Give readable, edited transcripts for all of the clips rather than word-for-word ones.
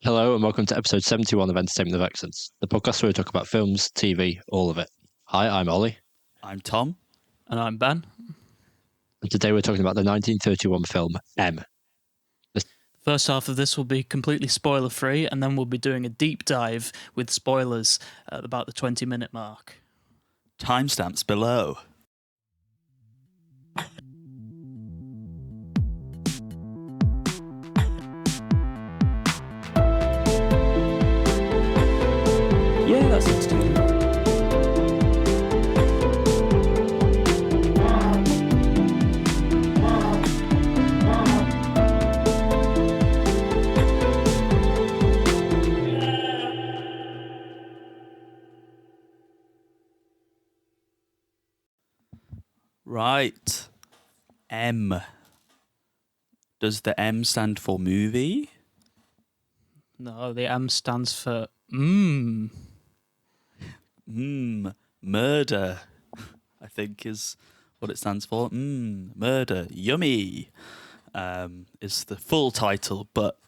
Hello and welcome to episode 71 of Entertainment of Excellence, the podcast where we talk about films, TV, all of it. Hi, I'm Ollie. I'm Thom. And I'm Ben. And today we're talking about the 1931 film M. First half of this will be completely spoiler-free, and then we'll be doing a deep dive with spoilers at about the 20-minute mark. Timestamps below. Yeah, that sounds good. Right. M. Does the M stand for movie? No, the M stands for Murder, I think is what it stands for. Murder. Yummy is the full title, but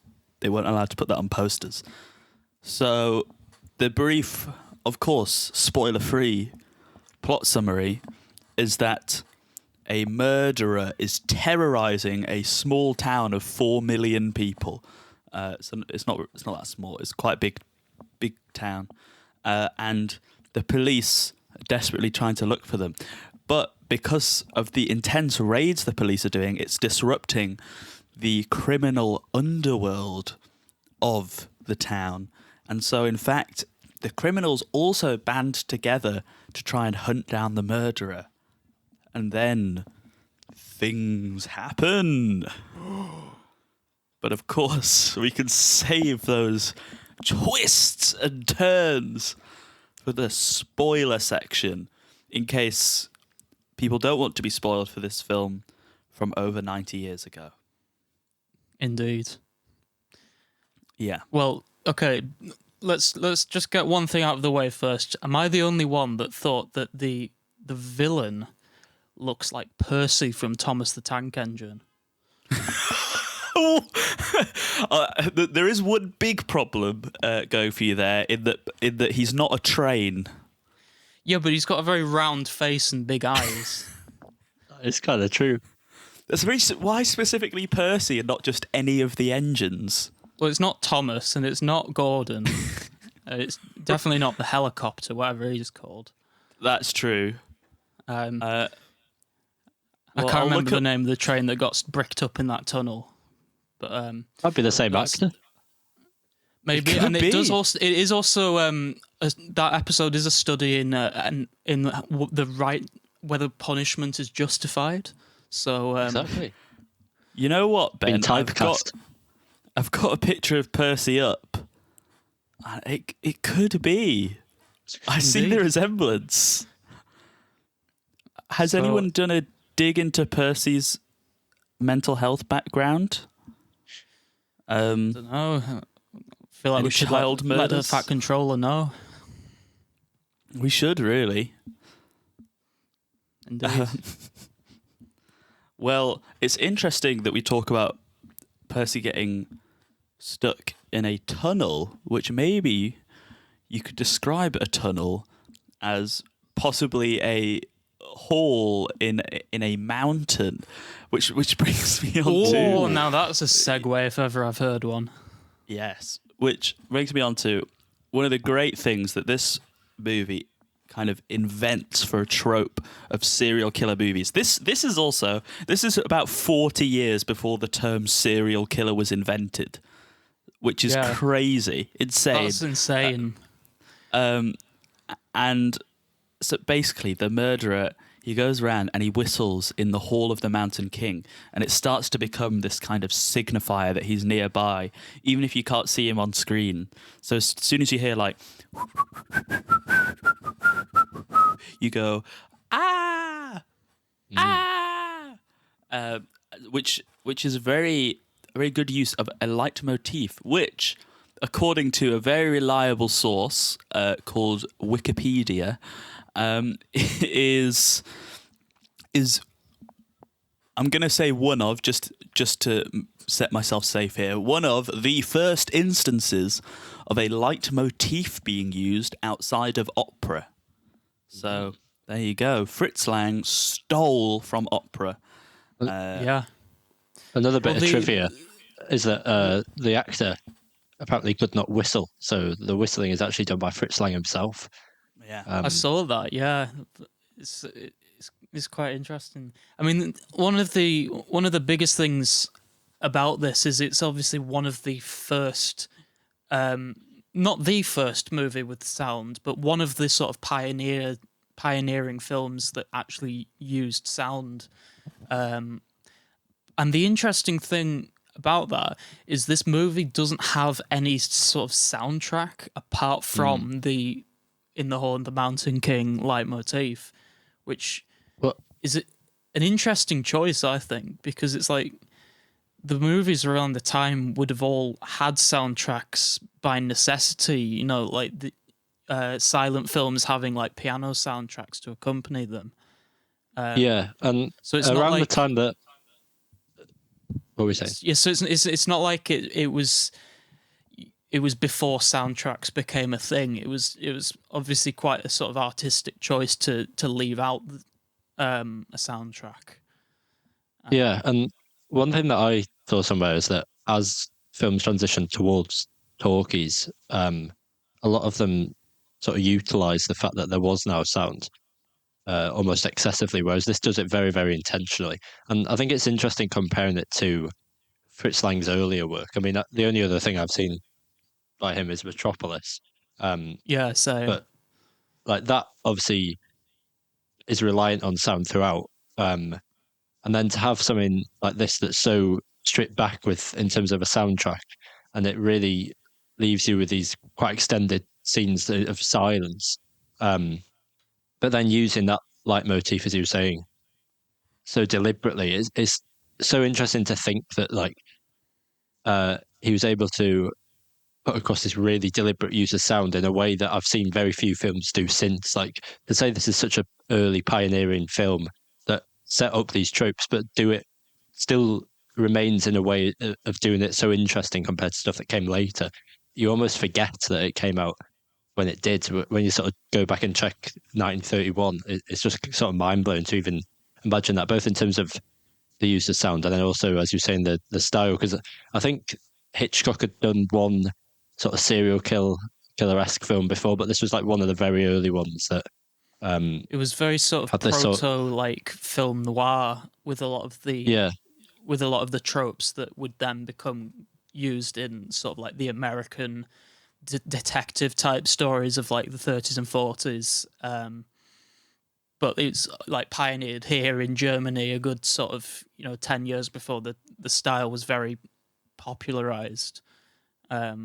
they weren't allowed to put that on posters. So the brief, of course, spoiler-free plot summary is that a murderer is terrorizing a small town of 4 million people. So it's not that small. It's quite a big town, and the police are desperately trying to look for them. But because of the intense raids the police are doing, it's disrupting the criminal underworld of the town. And so, in fact, the criminals also band together to try and hunt down the murderer. And then things happen. But of course, we can save those twists and turns for the spoiler section in case people don't want to be spoiled for this film from over 90 years ago. Indeed. Yeah. Well, okay, let's just get one thing out of the way first. Am I the only one that thought that the villain looks like Percy from Thomas the Tank Engine? There is one big problem going for you there in that he's not a train. Yeah, but he's got a very round face and big eyes. It's kind of true. Why specifically Percy and not just any of the engines? Well, it's not Thomas and it's not Gordon. It's definitely not the helicopter, whatever he's called. That's true. I can't remember the name of the train that got bricked up in that tunnel. But Might be the same actor. Maybe, and it is also that episode is a study in the right whether punishment is justified. So Exactly. You know what, Ben? I've got a picture of Percy up. It could be. I see the resemblance. Has anyone done a dig into Percy's mental health background? I don't know. I feel like we should let the Fat Controller know. We should, really. Indeed. Well, it's interesting that we talk about Percy getting stuck in a tunnel, which maybe you could describe a tunnel as possibly a hole in a mountain, which brings me on to... Oh, now that's a segue if ever I've heard one. Yes, which brings me on to one of the great things that this movie kind of invents for a trope of serial killer movies. This is about 40 years before the term serial killer was invented, which is crazy, insane. That's insane. And so basically the murderer, he goes around and he whistles in the Hall of the Mountain King, and it starts to become this kind of signifier that he's nearby, even if you can't see him on screen. So as soon as you hear like, you go, ah, which is a very, very good use of a leitmotif, which, according to a very reliable source called Wikipedia, is I'm going to say one of, just to set myself safe here. One of the first instances of a leitmotif being used outside of opera. So there you go. Fritz Lang stole from opera. Yeah. Another bit Well, of trivia is that the actor apparently could not whistle, so the whistling is actually done by Fritz Lang himself. Yeah. I saw that. Yeah, it's quite interesting. I mean, one of the biggest things about this is it's obviously one of the first, not the first movie with sound, but one of the sort of pioneering films that actually used sound. And the interesting thing about that is this movie doesn't have any sort of soundtrack apart from the In the Horn, the Mountain King leitmotif, which is an interesting choice, I think, because it's like the movies around the time would have all had soundtracks by necessity, you know, like the silent films having like piano soundtracks to accompany them. And So it's around not like the time that... What were we saying? Yeah, so it's not like it was before soundtracks became a thing. It was obviously quite a sort of artistic choice to leave out a soundtrack. Yeah, and one thing that I saw somewhere is that as films transition towards talkies, a lot of them sort of utilize the fact that there was now sound almost excessively, whereas this does it very, very intentionally. And I think it's interesting comparing it to Fritz Lang's earlier work. I mean, the only other thing I've seen by him is Metropolis. Yeah, so But like that obviously is reliant on sound throughout. And then to have something like this that's so stripped back with in terms of a soundtrack, and it really leaves you with these quite extended scenes of silence. But then using that leitmotif, as you were saying, so deliberately, is so interesting to think that like he was able to put across this really deliberate use of sound in a way that I've seen very few films do since. Like to say this is such a early pioneering film that set up these tropes, but do it still remains in a way of doing it so interesting compared to stuff that came later. You almost forget that it came out when it did. When you sort of go back and check 1931, it's just sort of mind blowing to even imagine that, both in terms of the use of sound and then also, as you're saying, the style. Because I think Hitchcock had done one sort of serial killer-esque film before, but this was like one of the very early ones that it was very sort of proto like film noir with a lot of the tropes that would then become used in sort of like the American detective type stories of like the 30s and 40s. But it's like pioneered here in Germany a good sort of 10 years before the style was very popularized. I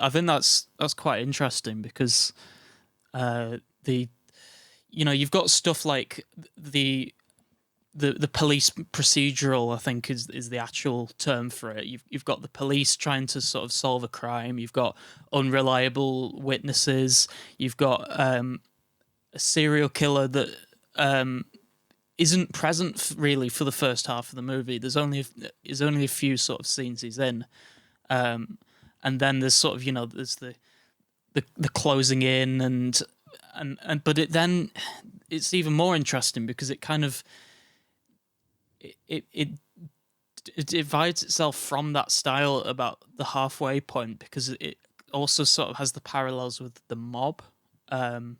think that's quite interesting because you've got stuff like the police procedural, I think is the actual term for it. You've got the police trying to sort of solve a crime. You've got unreliable witnesses. You've got a serial killer that isn't present really for the first half of the movie. There's only a few sort of scenes he's in, and then there's sort of there's the closing in and but it's even more interesting because it kind of it divides itself from that style about the halfway point because it also sort of has the parallels with the mob. I'm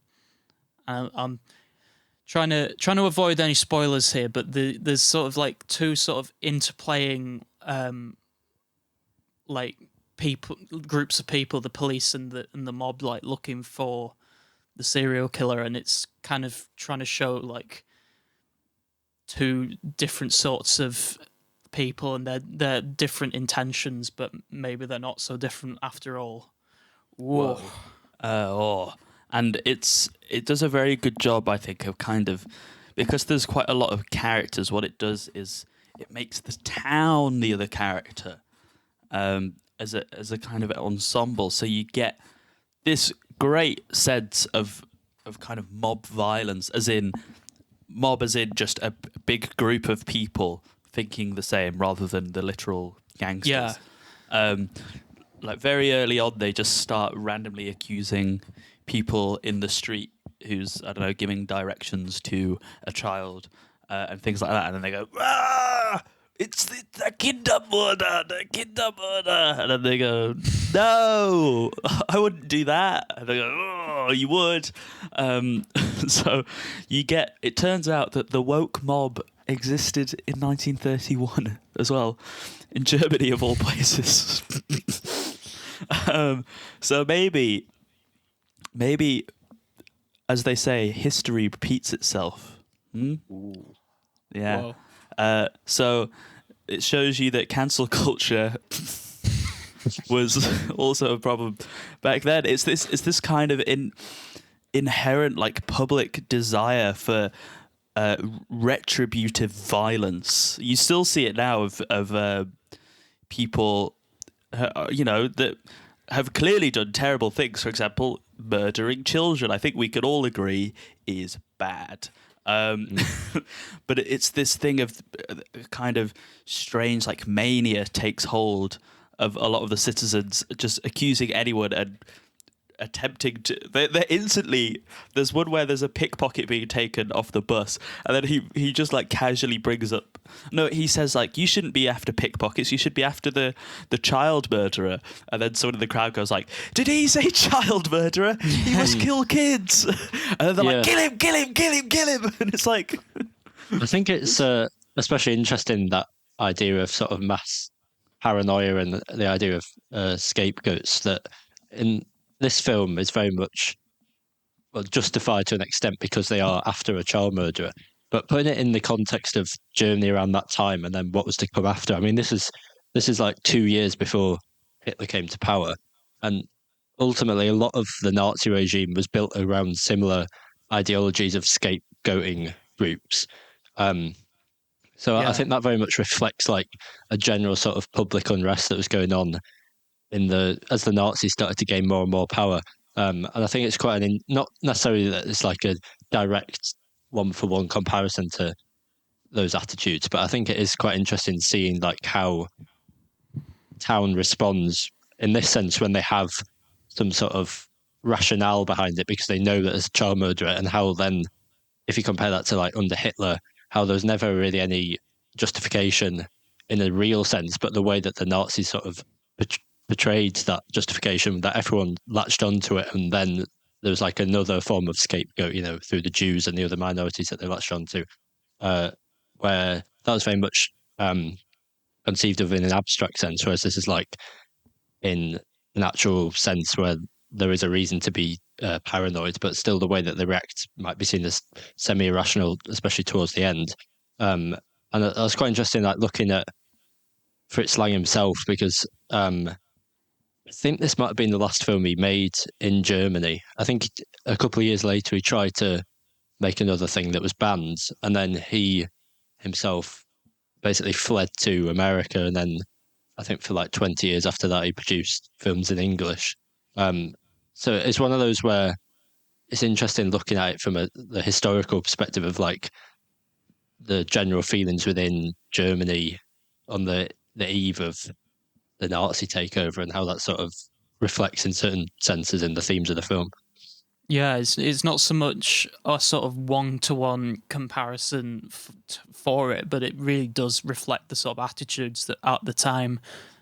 trying to avoid any spoilers here, but there's sort of like two sort of interplaying like groups of people, the police and the mob, like looking for the serial killer, and it's kind of trying to show like two different sorts of people and their different intentions, but maybe they're not so different after all. Whoa. And it does a very good job, I think, of kind of, because there's quite a lot of characters, what it does is it makes the town the other character as a kind of ensemble. So you get this great sense of kind of mob violence, as in just a big group of people thinking the same rather than the literal gangsters. Yeah. Like very early on, they just start randomly accusing people in the street who's, I don't know, giving directions to a child and things like that. And then they go, "Ah, it's the Kindermörder, the Kindermörder." And then they go, "No, I wouldn't do that." And they go, "Oh, you would." So it turns out that the woke mob existed in 1931 as well, in Germany of all places. So maybe, as they say, history repeats itself. Yeah. So it shows you that cancel culture was also a problem back then. It's this kind of inherent like public desire for retributive violence. You still see it now of people, that have clearly done terrible things. For example, murdering children. I think we could all agree is bad. But it's this thing of kind of strange like mania takes hold of a lot of the citizens, just accusing anyone and attempting to. They're instantly. There's one where there's a pickpocket being taken off the bus, and then he just like casually brings up. No, he says like, "You shouldn't be after pickpockets. You should be after the child murderer." And then someone in the crowd goes like, "Did he say child murderer? He must kill kids." And then they're like, "Kill him! Kill him! Kill him! Kill him!" And it's like, I think it's especially interesting, that idea of sort of mass paranoia and the idea of scapegoats, that in this film is very much justified to an extent because they are after a child murderer. But putting it in the context of Germany around that time and then what was to come after, I mean, this is like 2 years before Hitler came to power. And ultimately, a lot of the Nazi regime was built around similar ideologies of scapegoating groups. So I think that very much reflects like a general sort of public unrest that was going on as the Nazis started to gain more and more power. And I think it's quite not necessarily that it's like a direct one-for-one comparison to those attitudes, but I think it is quite interesting seeing like how town responds in this sense when they have some sort of rationale behind it because they know that it's a child murderer, and how then, if you compare that to like under Hitler, how there's never really any justification in a real sense, but the way that the Nazis sort of portrayed that justification, that everyone latched onto it, and then there was like another form of scapegoat, through the Jews and the other minorities that they latched onto, where that was very much conceived of in an abstract sense, whereas this is like in an actual sense where there is a reason to be paranoid, but still the way that they react might be seen as semi-irrational, especially towards the end. And that was quite interesting, like looking at Fritz Lang himself, because I think this might have been the last film he made in Germany. I think a couple of years later he tried to make another thing that was banned, and then he himself basically fled to America, and then I think for like 20 years after that he produced films in English. So it's one of those where it's interesting looking at it from the historical perspective of like the general feelings within Germany on the eve of the Nazi takeover, and how that sort of reflects in certain senses in the themes of the film. Yeah, it's not so much a sort of one-to-one comparison for it, but it really does reflect the sort of attitudes that at the time,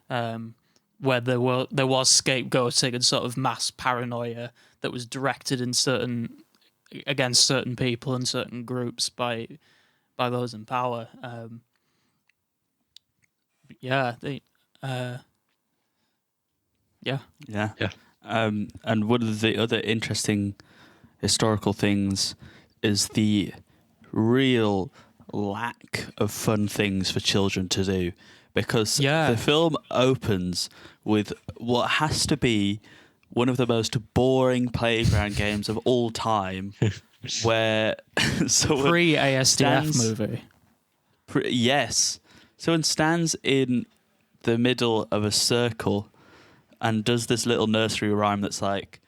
where there was scapegoating and sort of mass paranoia that was directed against certain people and certain groups by those in power. Yeah. And one of the other interesting historical things is the real lack of fun things for children to do, because the film opens with what has to be one of the most boring playground games of all time, where pre-ASDF movie. Yes. Someone stands in the middle of a circle and does this little nursery rhyme that's like,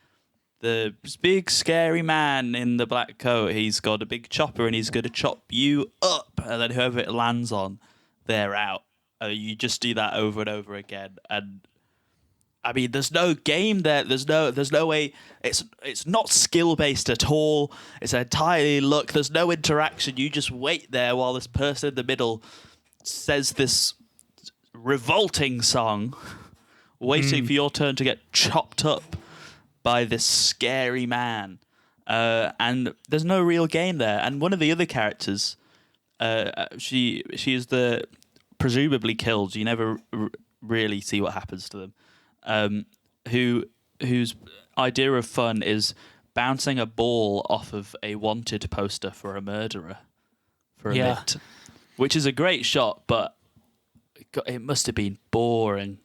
the big scary man in the black coat, he's got a big chopper and he's going to chop you up. And then whoever it lands on they're out. You just do that over and over again, and I mean, there's no game there. There's no way. It's not skill based at all. It's entirely luck. There's no interaction. You just wait there while this person in the middle says this revolting song, waiting for your turn to get chopped up by this scary man. And there's no real game there. And one of the other characters, she is the presumably killed. You never really see what happens to them. Whose idea of fun is bouncing a ball off of a wanted poster for a murderer for a bit, which is a great shot, but it must have been boring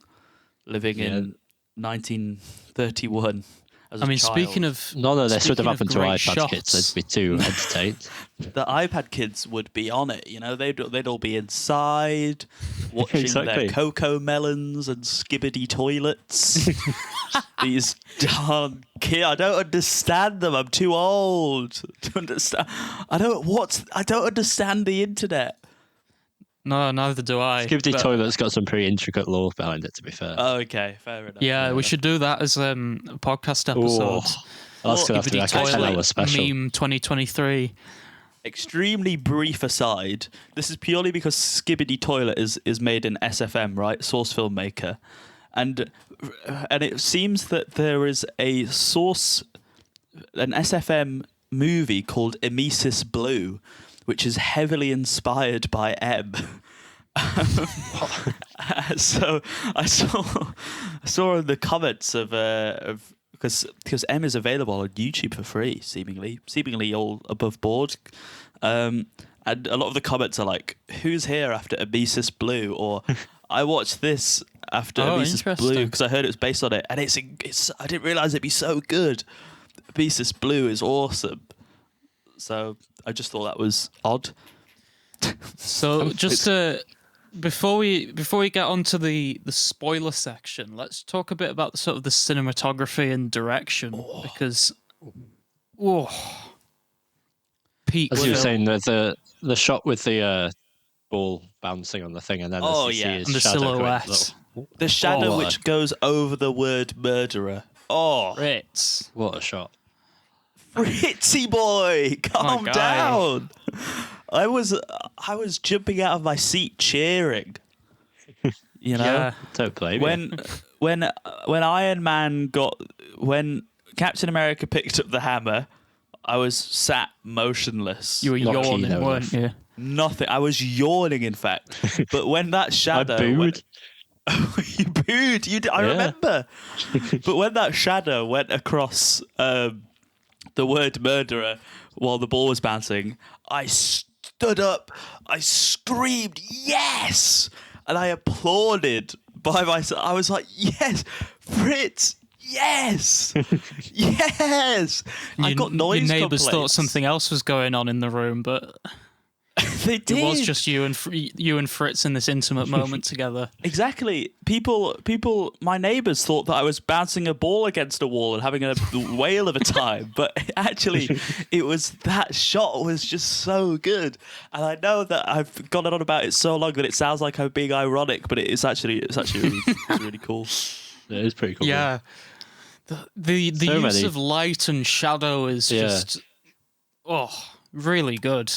living in 1931. As a child. Speaking of none of this would have happened to iPad shots. kids. They'd be too entertained. The iPad kids would be on it, they'd all be inside watching their cocoa melons and skibbity toilets. These darn kids, I don't understand them. I'm too old to understand. I don't understand the internet. No, neither do I. Skibbity Toilet's got some pretty intricate lore behind it, to be fair. Oh, okay, fair enough. Yeah, we should do that as a podcast episode. That's going to have to be like a 10-hour special. Meme 2023. Extremely brief aside. This is purely because Skibbity Toilet is made in SFM, right? Source Filmmaker. And it seems that there is an SFM movie called Emesis Blue, which is heavily inspired by M. So I saw in the comments of because M is available on YouTube for free, seemingly all above board, and a lot of the comments are like, "Who's here after Emesis Blue?" or "I watched this after Emesis Blue because I heard it was based on it, and it's I didn't realize it'd be so good. Emesis Blue is awesome." So I just thought that was odd. So just before we get onto the spoiler section, let's talk a bit about sort of the cinematography and direction because peak. As you were saying, the shot with the ball bouncing on the thing, and then and the silhouette, the shadow which goes over the word murderer. Oh, Fritz! What a shot! Fritzy boy, calm down. I was jumping out of my seat cheering. Don't blame when Iron Man when Captain America picked up the hammer, I was sat motionless. You were yawning, weren't you? Nothing. I was yawning, in fact. But when that shadow, I booed. You booed. I remember. But when that shadow went across the word murderer while the ball was bouncing, I stood up, I screamed, yes! And I applauded by myself. I was like, yes, Fritz, yes! Yes! I got noise Your neighbours complaints. thought something else was going on in the room, but they did. It was just you and Fritz in this intimate moment together. Exactly. People. My neighbours thought that I was bouncing a ball against a wall and having a whale of a time, but actually, it was that shot was just so good. And I know that I've gone on about it so long that it sounds like I'm being ironic, but it's actually really cool. It is pretty cool. Yeah. The use of light and shadow is just really good.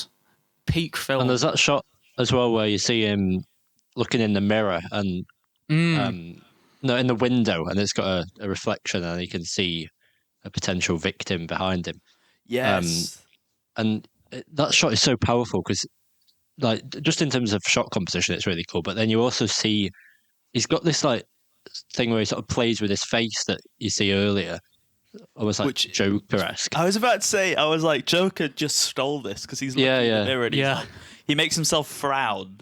Peak film. And there's that shot as well where you see him looking in the mirror and in the window, and it's got a reflection, and you can see a potential victim behind him. Yes. And that shot is so powerful because, like, just in terms of shot composition, it's really cool. But then you also see he's got this like thing where he sort of plays with his face that you see earlier. Almost like Joker-esque. I was about to say, I was like, Joker just stole this because he's looking in the mirror and like, he makes himself frown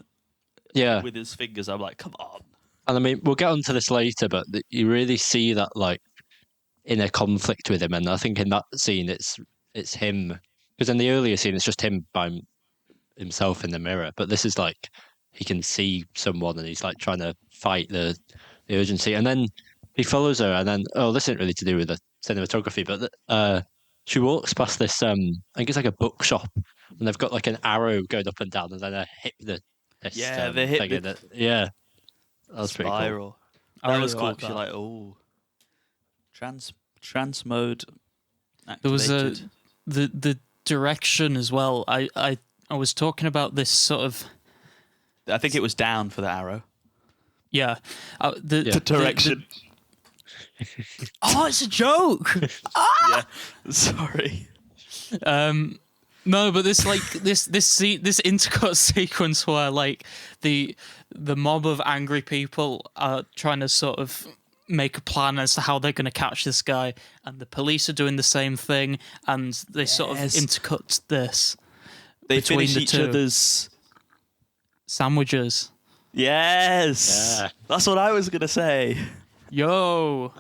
with his fingers. I'm like, come on. And I mean, we'll get onto this later, but you really see that like inner conflict with him. And I think in that scene, it's him. Because in the earlier scene, it's just him by himself in the mirror. But this is like, he can see someone and he's like trying to fight the urgency. And then he follows her, and then, this isn't really to do with the cinematography, but she walks past this, I think it's like a bookshop, and they've got like an arrow going up and down, and then a hip that they hit thing in it. Yeah, that was pretty cool. spiral. I That really was cool like because you're that. like, oh, trans mode activated. There was the direction as well. I was talking about this sort of I think it was down for the arrow. yeah. Yeah. The direction. Oh, it's a joke. Yeah. Sorry. No, but this intercut sequence where like the mob of angry people are trying to sort of make a plan as to how they're going to catch this guy, and the police are doing the same thing, and they sort of intercut this. They between finish the each two. other's Sandwiches. Yes. Yeah. That's what I was gonna say. Yo.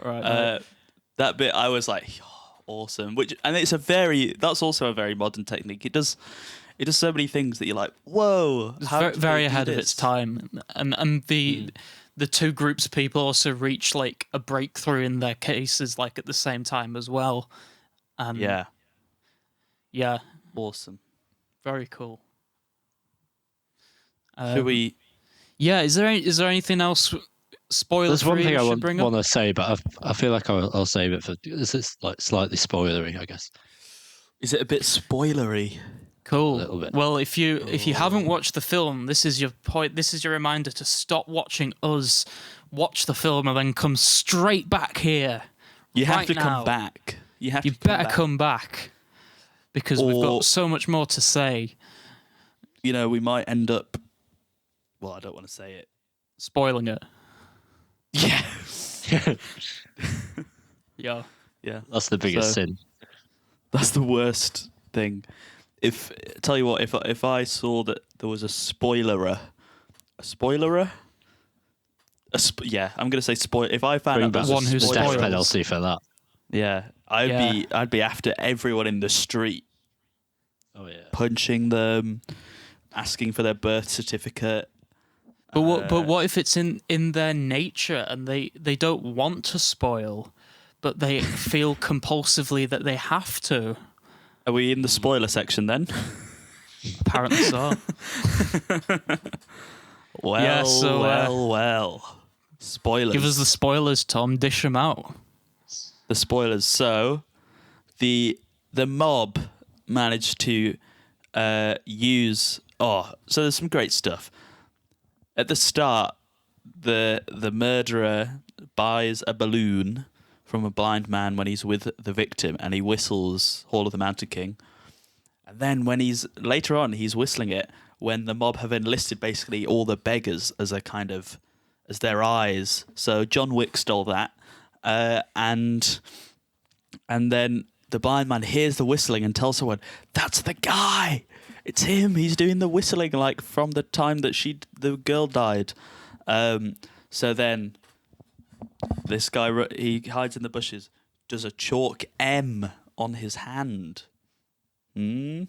Right. That bit I was like, awesome. That's also a very modern technique. It does so many things that you're like, whoa. It's how very, did very they do ahead of this? its time, and the two groups of people also reach like a breakthrough in their cases like at the same time as well. And yeah, Awesome. very cool. Should we? Yeah, is there anything else? Spoiler There's one free thing I should bring want up. to say, but I feel like I'll save it for. This is like slightly spoilery, I guess. Is it a bit spoilery? Cool. A little bit. Well, if you haven't watched the film, this is your point. This is your reminder to stop watching us, watch the film, and then come straight back here. You have right to now. come back. You have You to come better back. come back because we've got so much more to say. You know, we might end up. Well, I don't want to say it. Spoiling it. Yeah. Yeah. Yeah. That's the biggest sin. That's the worst thing. Tell you what, if I saw that there was a spoilerer, yeah, I'm gonna say spoil. If I found Bring out there back was one a who the spoiler- death spoils. penalty for that. yeah, I'd be after everyone in the street, Oh yeah. punching them, asking for their birth certificate. But what if it's in their nature and they don't want to spoil, but they feel compulsively that they have to? Are we in the spoiler section then? Apparently so. Well, Yeah, so, well. Spoilers. Give us the spoilers, Tom. Dish them out. The spoilers. So, the mob managed to use. Oh, so there's some great stuff. At the start, the murderer buys a balloon from a blind man when he's with the victim, and he whistles "Hall of the Mountain King." And then later on, he's whistling it when the mob have enlisted basically all the beggars as their eyes. So John Wick stole that, and then the blind man hears the whistling and tells someone, "That's the guy. It's him. He's doing the whistling like from the time that the girl died." So then this guy, he hides in the bushes, does a chalk M on his hand. The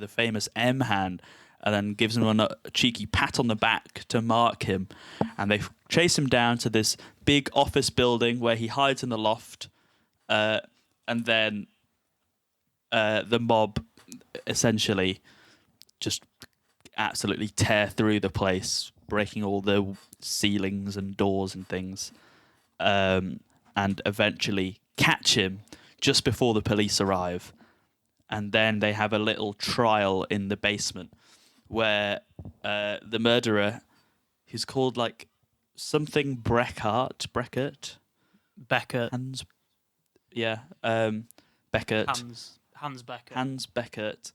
famous M hand, and then gives him a cheeky pat on the back to mark him. And they chase him down to this big office building where he hides in the loft. And then the mob essentially just absolutely tear through the place, breaking all the ceilings and doors and things, and eventually catch him just before the police arrive. And then they have a little trial in the basement where the murderer, who's called like something Beckert, Beckert. Beckert. Hans Beckert. Hans Beckert,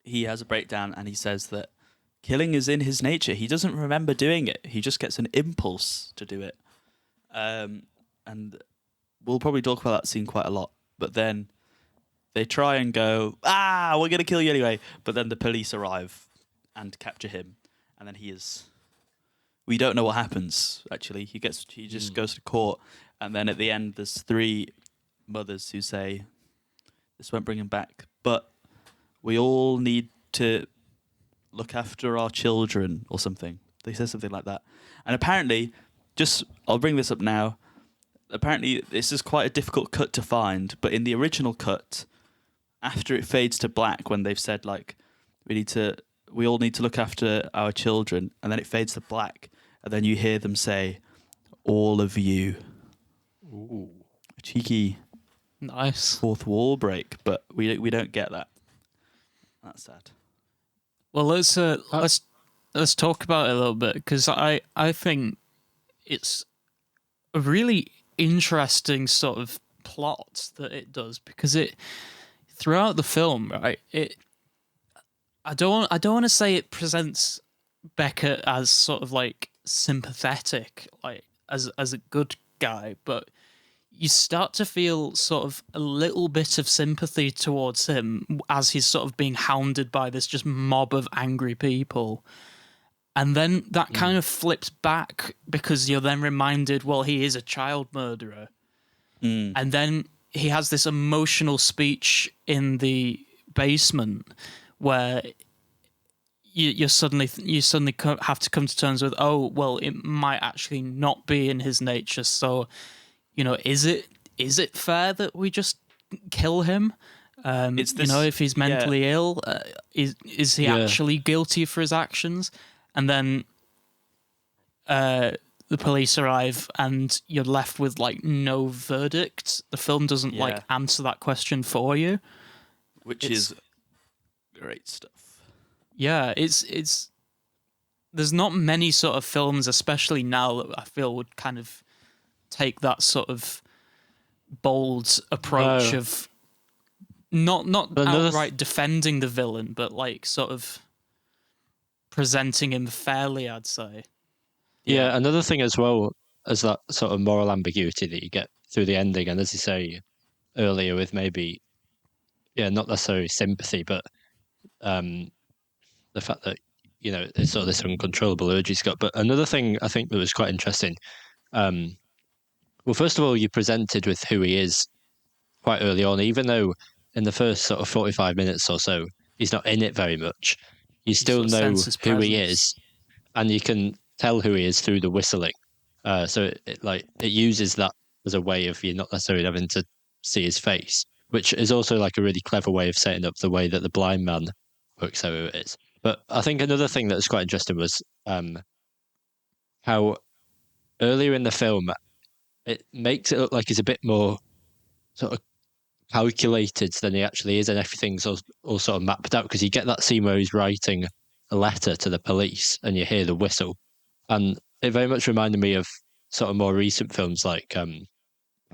he has a breakdown and he says that killing is in his nature. He doesn't remember doing it. He just gets an impulse to do it. And we'll probably talk about that scene quite a lot. But then they try and go, we're going to kill you anyway. But then the police arrive and capture him. And then we don't know what happens, actually. He just goes to court. And then at the end, there's 3 mothers who say, this won't bring him back, but we all need to look after our children or something. They say something like that. And apparently, I'll bring this up now. Apparently, this is quite a difficult cut to find, but in the original cut, after it fades to black, when they've said, like, We all need to look after our children, and then it fades to black, and then you hear them say, "All of you." Ooh. A cheeky Nice. fourth wall break, but we don't get that. That's sad. Well, let's talk about it a little bit, because I think it's a really interesting sort of plot that it does, because it throughout the film, right? I don't want to say it presents Beckett as sort of like sympathetic, like as a good guy, but you start to feel sort of a little bit of sympathy towards him as he's sort of being hounded by this just mob of angry people. And then that kind of flips back, because you're then reminded, well, he is a child murderer. And then he has this emotional speech in the basement where you suddenly have to come to terms with, oh, well, it might actually not be in his nature. So, is it fair that we just kill him? It's this, if he's mentally ill, is he actually guilty for his actions? And then the police arrive, and you're left with like no verdict. The film doesn't like answer that question for you, which is great stuff. Yeah, it's there's not many sort of films, especially now, that I feel would kind of take that sort of bold approach of not outright defending the villain, but like sort of presenting him fairly, I'd say. Yeah, another thing as well as that sort of moral ambiguity that you get through the ending, and as you say earlier, with maybe, not necessarily sympathy, but the fact that, it's sort of this uncontrollable urge he's got. But another thing I think that was quite interesting, well, first of all, you're presented with who he is quite early on, even though in the first sort of 45 minutes or so, he's not in it very much. You still know who he is, and you can tell who he is through the whistling. So it uses that as a way of you not necessarily having to see his face, which is also like a really clever way of setting up the way that the blind man works out who it is. But I think another thing that was quite interesting was how earlier in the film it makes it look like he's a bit more sort of calculated than he actually is, and everything's all sort of mapped out, because you get that scene where he's writing a letter to the police and you hear the whistle, and it very much reminded me of sort of more recent films like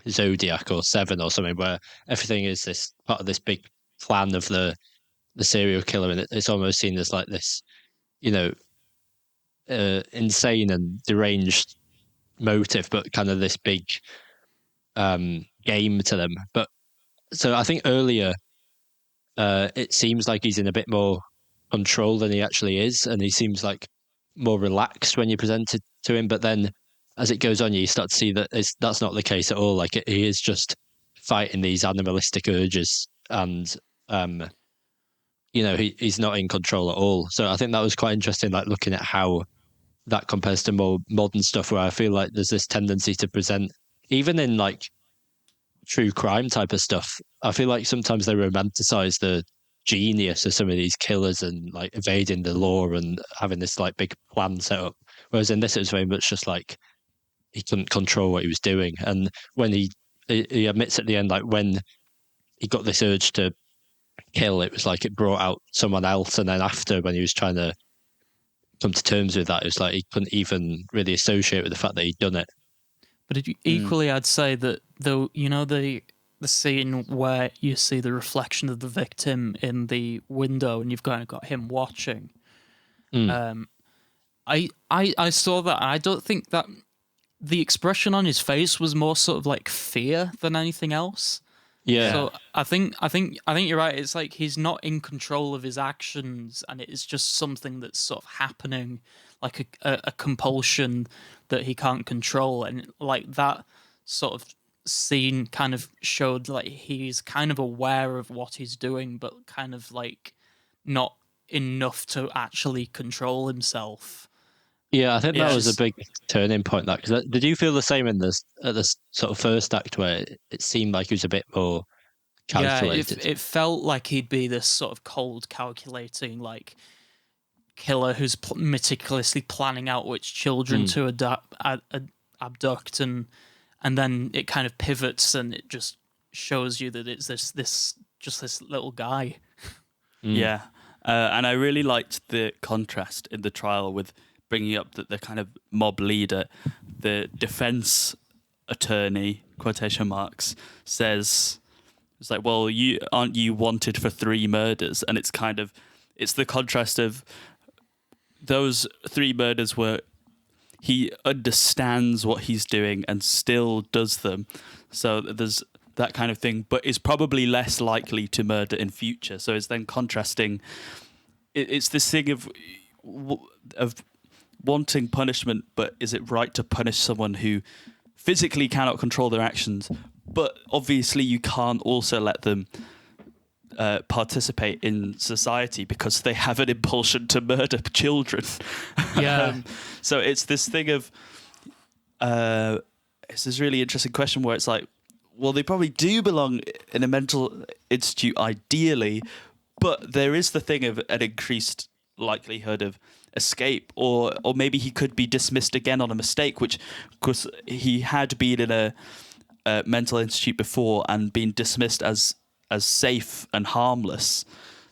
Zodiac or Seven or something, where everything is this part of this big plan of the serial killer, and it's almost seen as like this, insane and deranged motive, but kind of this big game to them. But so I think earlier it seems like he's in a bit more control than he actually is, and he seems like more relaxed when you present it to him. But then as it goes on, you start to see that that's not the case at all. Like he is just fighting these animalistic urges, and he's not in control at all. So I think that was quite interesting, like looking at how that compares to more modern stuff, where I feel like there's this tendency to present, even in like true crime type of stuff, I feel like sometimes they romanticize the genius of some of these killers and like evading the law and having this like big plan set up. Whereas in this, it was very much just like he couldn't control what he was doing. And when he admits at the end, like when he got this urge to kill, it was like it brought out someone else. And then after, when he was trying to come to terms with that, it was like he couldn't even really associate with the fact that he'd done it. But equally, I'd say that though, the scene where you see the reflection of the victim in the window and you've kind of got him watching. I saw that. I don't think that the expression on his face was more sort of like fear than anything else. Yeah. So I think you're right. It's like he's not in control of his actions, and it's just something that's sort of happening, like a compulsion that he can't control, and like that sort of scene kind of showed like he's kind of aware of what he's doing, but kind of like not enough to actually control himself. Yeah, I think that was a big turning point. That, because did you feel the same at this sort of first act, where it seemed like he was a bit more calculated. it felt like he'd be this sort of cold, calculating, like, killer who's meticulously planning out which children to abduct, and then it kind of pivots and it just shows you that it's this little guy. Yeah, and I really liked the contrast in the trial with bringing up that the kind of mob leader, the defense attorney, quotation marks, says, it's like, well, aren't you wanted for 3 murders? And it's the contrast of those 3 murders where he understands what he's doing and still does them. So there's that kind of thing, but is probably less likely to murder in future. So it's then contrasting. It's this thing of wanting punishment, but is it right to punish someone who physically cannot control their actions, but obviously you can't also let them participate in society because they have an impulsion to murder children. Yeah. So it's this thing of it's this really interesting question where it's like, well, they probably do belong in a mental institute ideally, but there is the thing of an increased likelihood of escape, or maybe he could be dismissed again on a mistake, which, because he had been in a mental institute before and been dismissed as safe and harmless.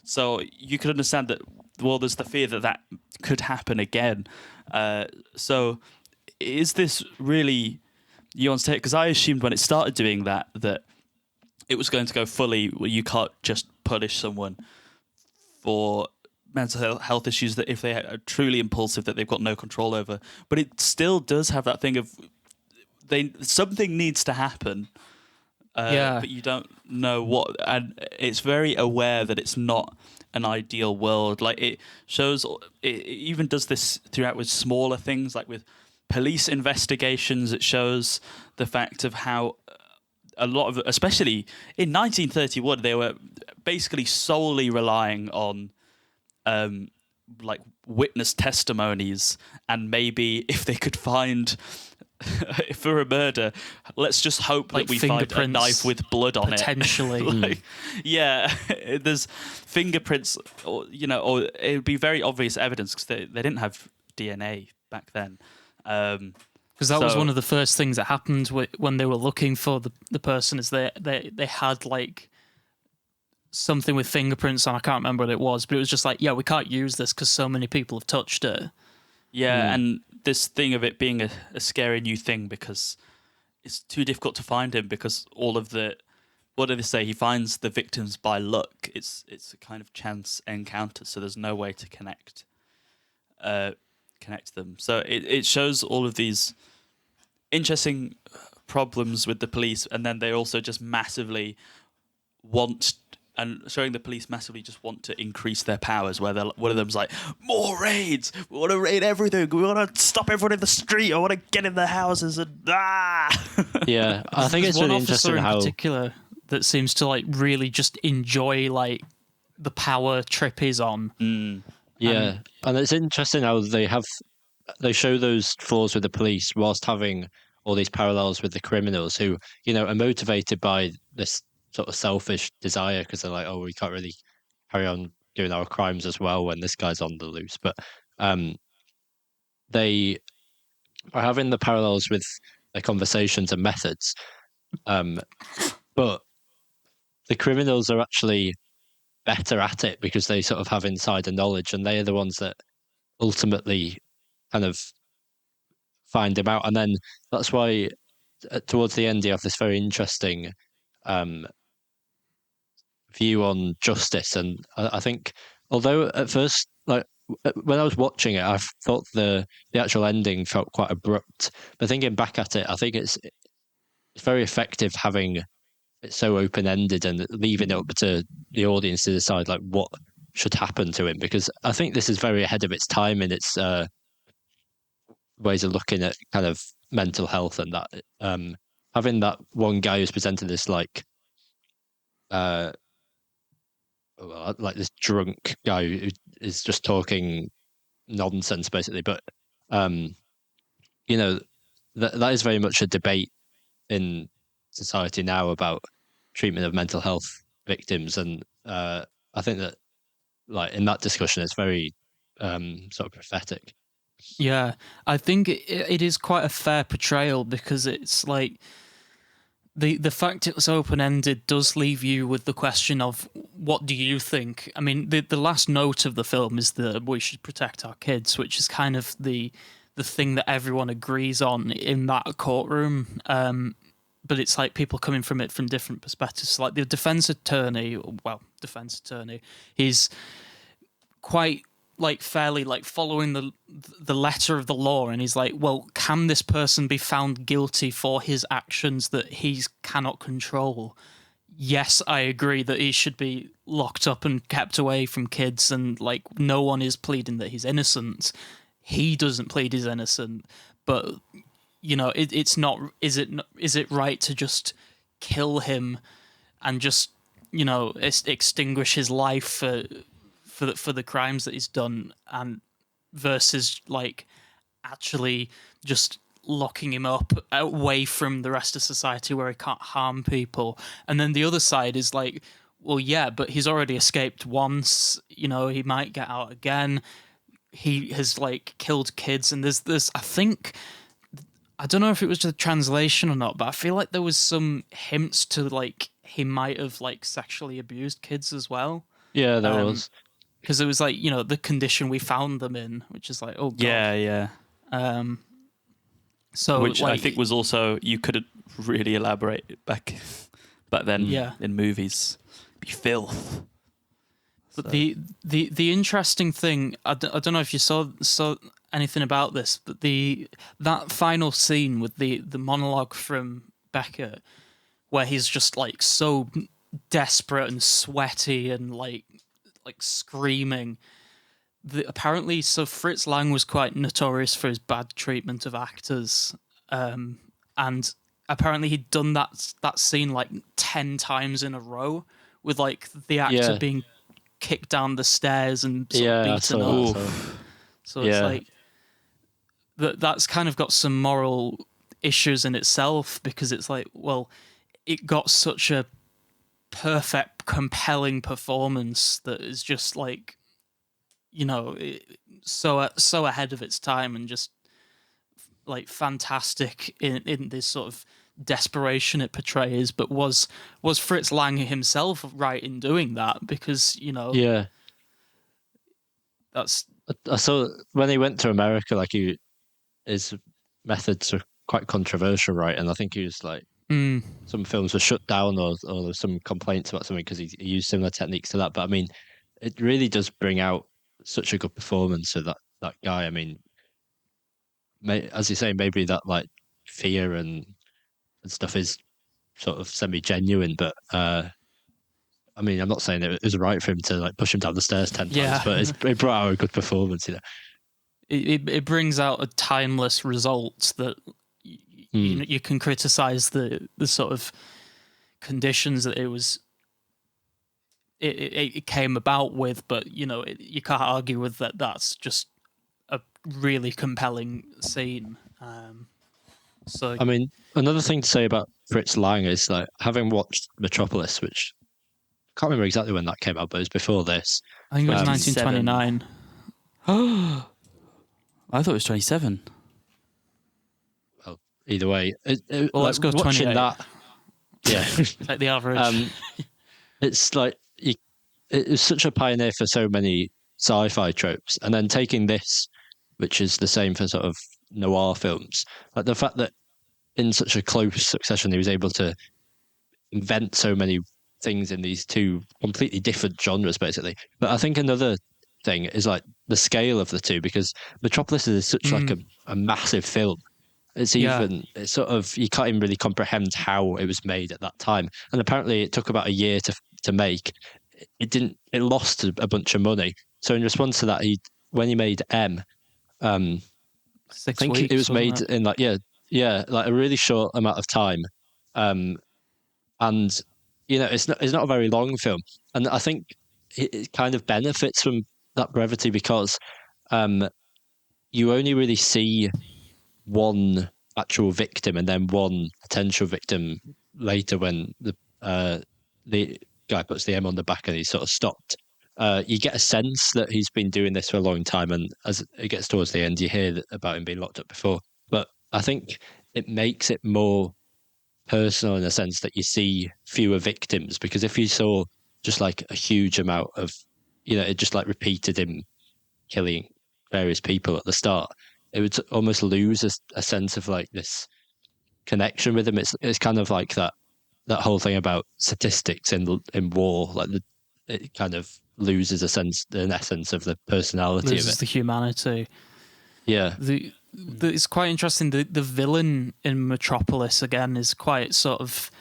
So you could understand that, well, there's the fear that could happen again. So is this really Ewan's take? Because I assumed when it started doing that it was going to go fully, well, you can't just punish someone for mental health issues that if they are truly impulsive that they've got no control over. But it still does have that thing of something needs to happen. But you don't know what, and it's very aware that it's not an ideal world. Like, it shows, it even does this throughout with smaller things, like with police investigations. It shows the fact of how a lot of, especially in 1931, they were basically solely relying on like witness testimonies, and maybe if they could find for a murder, let's just hope like that we find a knife with blood on potentially. it. Yeah, there's fingerprints, or it would be very obvious evidence because they didn't have DNA back then. Because that was one of the first things that happened when they were looking for the person, is they had like something with fingerprints on. I can't remember what it was, but it was just like, yeah, we can't use this because so many people have touched it. Yeah, and this thing of it being a scary new thing because it's too difficult to find him, because all of the, what do they say? He finds the victims by luck. It's a kind of chance encounter, so there's no way to connect them. So it shows all of these interesting problems with the police, and then they also just massively showing the police massively just want to increase their powers, where one of them's like, more raids, we want to raid everything, we want to stop everyone in the street, I want to get in their houses and Yeah, I think it's really interesting in how particular that seems to like really just enjoy like the power trip he's on. Yeah, and it's interesting how they show those flaws with the police whilst having all these parallels with the criminals who, are motivated by this sort of selfish desire, because they're like, oh, we can't really carry on doing our crimes as well when this guy's on the loose. But they are having the parallels with their conversations and methods. But the criminals are actually better at it because they sort of have insider knowledge, and they are the ones that ultimately kind of find him out. And then that's why towards the end you have this very interesting view on justice. And I think, although at first, like when I was watching it, I thought the actual ending felt quite abrupt, but thinking back at it, I think it's very effective having it so open-ended and leaving it up to the audience to decide like what should happen to him, because I think this is very ahead of its time in its ways of looking at kind of mental health, and that having that one guy who's presented this like this drunk guy who is just talking nonsense basically, but that is very much a debate in society now about treatment of mental health victims, and I think that like in that discussion, it's very sort of prophetic. Yeah, I think it is quite a fair portrayal, because it's like the fact it was open ended does leave you with the question of what do you think? I mean, the last note of the film is that we should protect our kids, which is kind of the thing that everyone agrees on in that courtroom. But it's like people coming from it from different perspectives. Like the defense attorney, he's quite like fairly like following the letter of the law, and he's like, well, can this person be found guilty for his actions that he cannot control? Yes, I agree that he should be locked up and kept away from kids, and like no one is pleading that he's innocent. He doesn't plead he's innocent, but you know, it's not. Is it right to just kill him and just, you know, extinguish his life for the crimes that he's done, and versus like actually just locking him up away from the rest of society where he can't harm people? And then the other side is like, well, yeah, but he's already escaped once, you know, he might get out again. He has like killed kids, and there's I think, I don't know if it was the translation or not, but I feel like there was some hints to like he might have like sexually abused kids as well. Yeah, there was. Because it was like, you know, the condition we found them in, which is like, oh god. Yeah. So which like, I think was also, you could really elaborate back then. Yeah. In movies, be filth. But So- the interesting thing, I don't know if you saw anything about this, but that final scene with the monologue from Beckert, where he's just like so desperate and sweaty and like screaming. Apparently, so Fritz Lang was quite notorious for his bad treatment of actors, and apparently he'd done that scene like 10 times in a row, with like the actor Yeah. being kicked down the stairs and sort Yeah, of I beaten saw up. that. So it's Yeah. like that's kind of got some moral issues in itself, because it's like, well, it got such a perfect, compelling performance that is just like, you know, so ahead of its time, and just like fantastic in this sort of desperation it portrays. But was Fritz Lang himself right in doing that? Because, you know, Yeah. that's I saw when he went to America, like his methods were quite controversial, right? And I think he was like, some films were shut down, or there was some complaints about something because he used similar techniques to that. But I mean, it really does bring out such a good performance of that guy. I mean, as you say, maybe that like fear and stuff is sort of semi-genuine, but I mean, I'm not saying it was right for him to like push him down the stairs 10 Yeah. times, but it brought out a good performance, you know. it brings out a timeless result that you know, you can criticize the sort of conditions that it came about with, but you know, you can't argue with that. That's just a really compelling scene. So I mean, another thing to say about Fritz Lang is like, having watched Metropolis, which I can't remember exactly when that came out, but it was before this. I think it was 27. 1929. I thought it was 27. Well, either way, Well, let's go watching 28. that. Yeah, Like the average. it's like it's such a pioneer for so many sci-fi tropes, and then taking this, which is the same for sort of noir films, like the fact that in such a close succession he was able to invent so many things in these two completely different genres, basically. But I think another thing is like the scale of the two, because Metropolis is such like a massive film. It's Yeah. it's sort of, you can't even really comprehend how it was made at that time. And apparently it took about a year to make. It lost a bunch of money. So in response to that, when he made M, I 6 think weeks, it was wasn't made in like, like a really short amount of time. And you know, it's not a very long film. And I think it kind of benefits from that brevity, because you only really see one actual victim and then one potential victim later, when the guy puts the M on the back and he's sort of stopped. You get a sense that he's been doing this for a long time, and as it gets towards the end, you hear about him being locked up before. But I think it makes it more personal in the sense that you see fewer victims, because if you saw just like a huge amount of, it just like repeated him killing various people at the start, it would almost lose a sense of like this connection with him. It's kind of like that whole thing about statistics in war, like it kind of loses an essence of the personality of Loses it. the humanity. Yeah. It's quite interesting. The villain in Metropolis again is quite sort of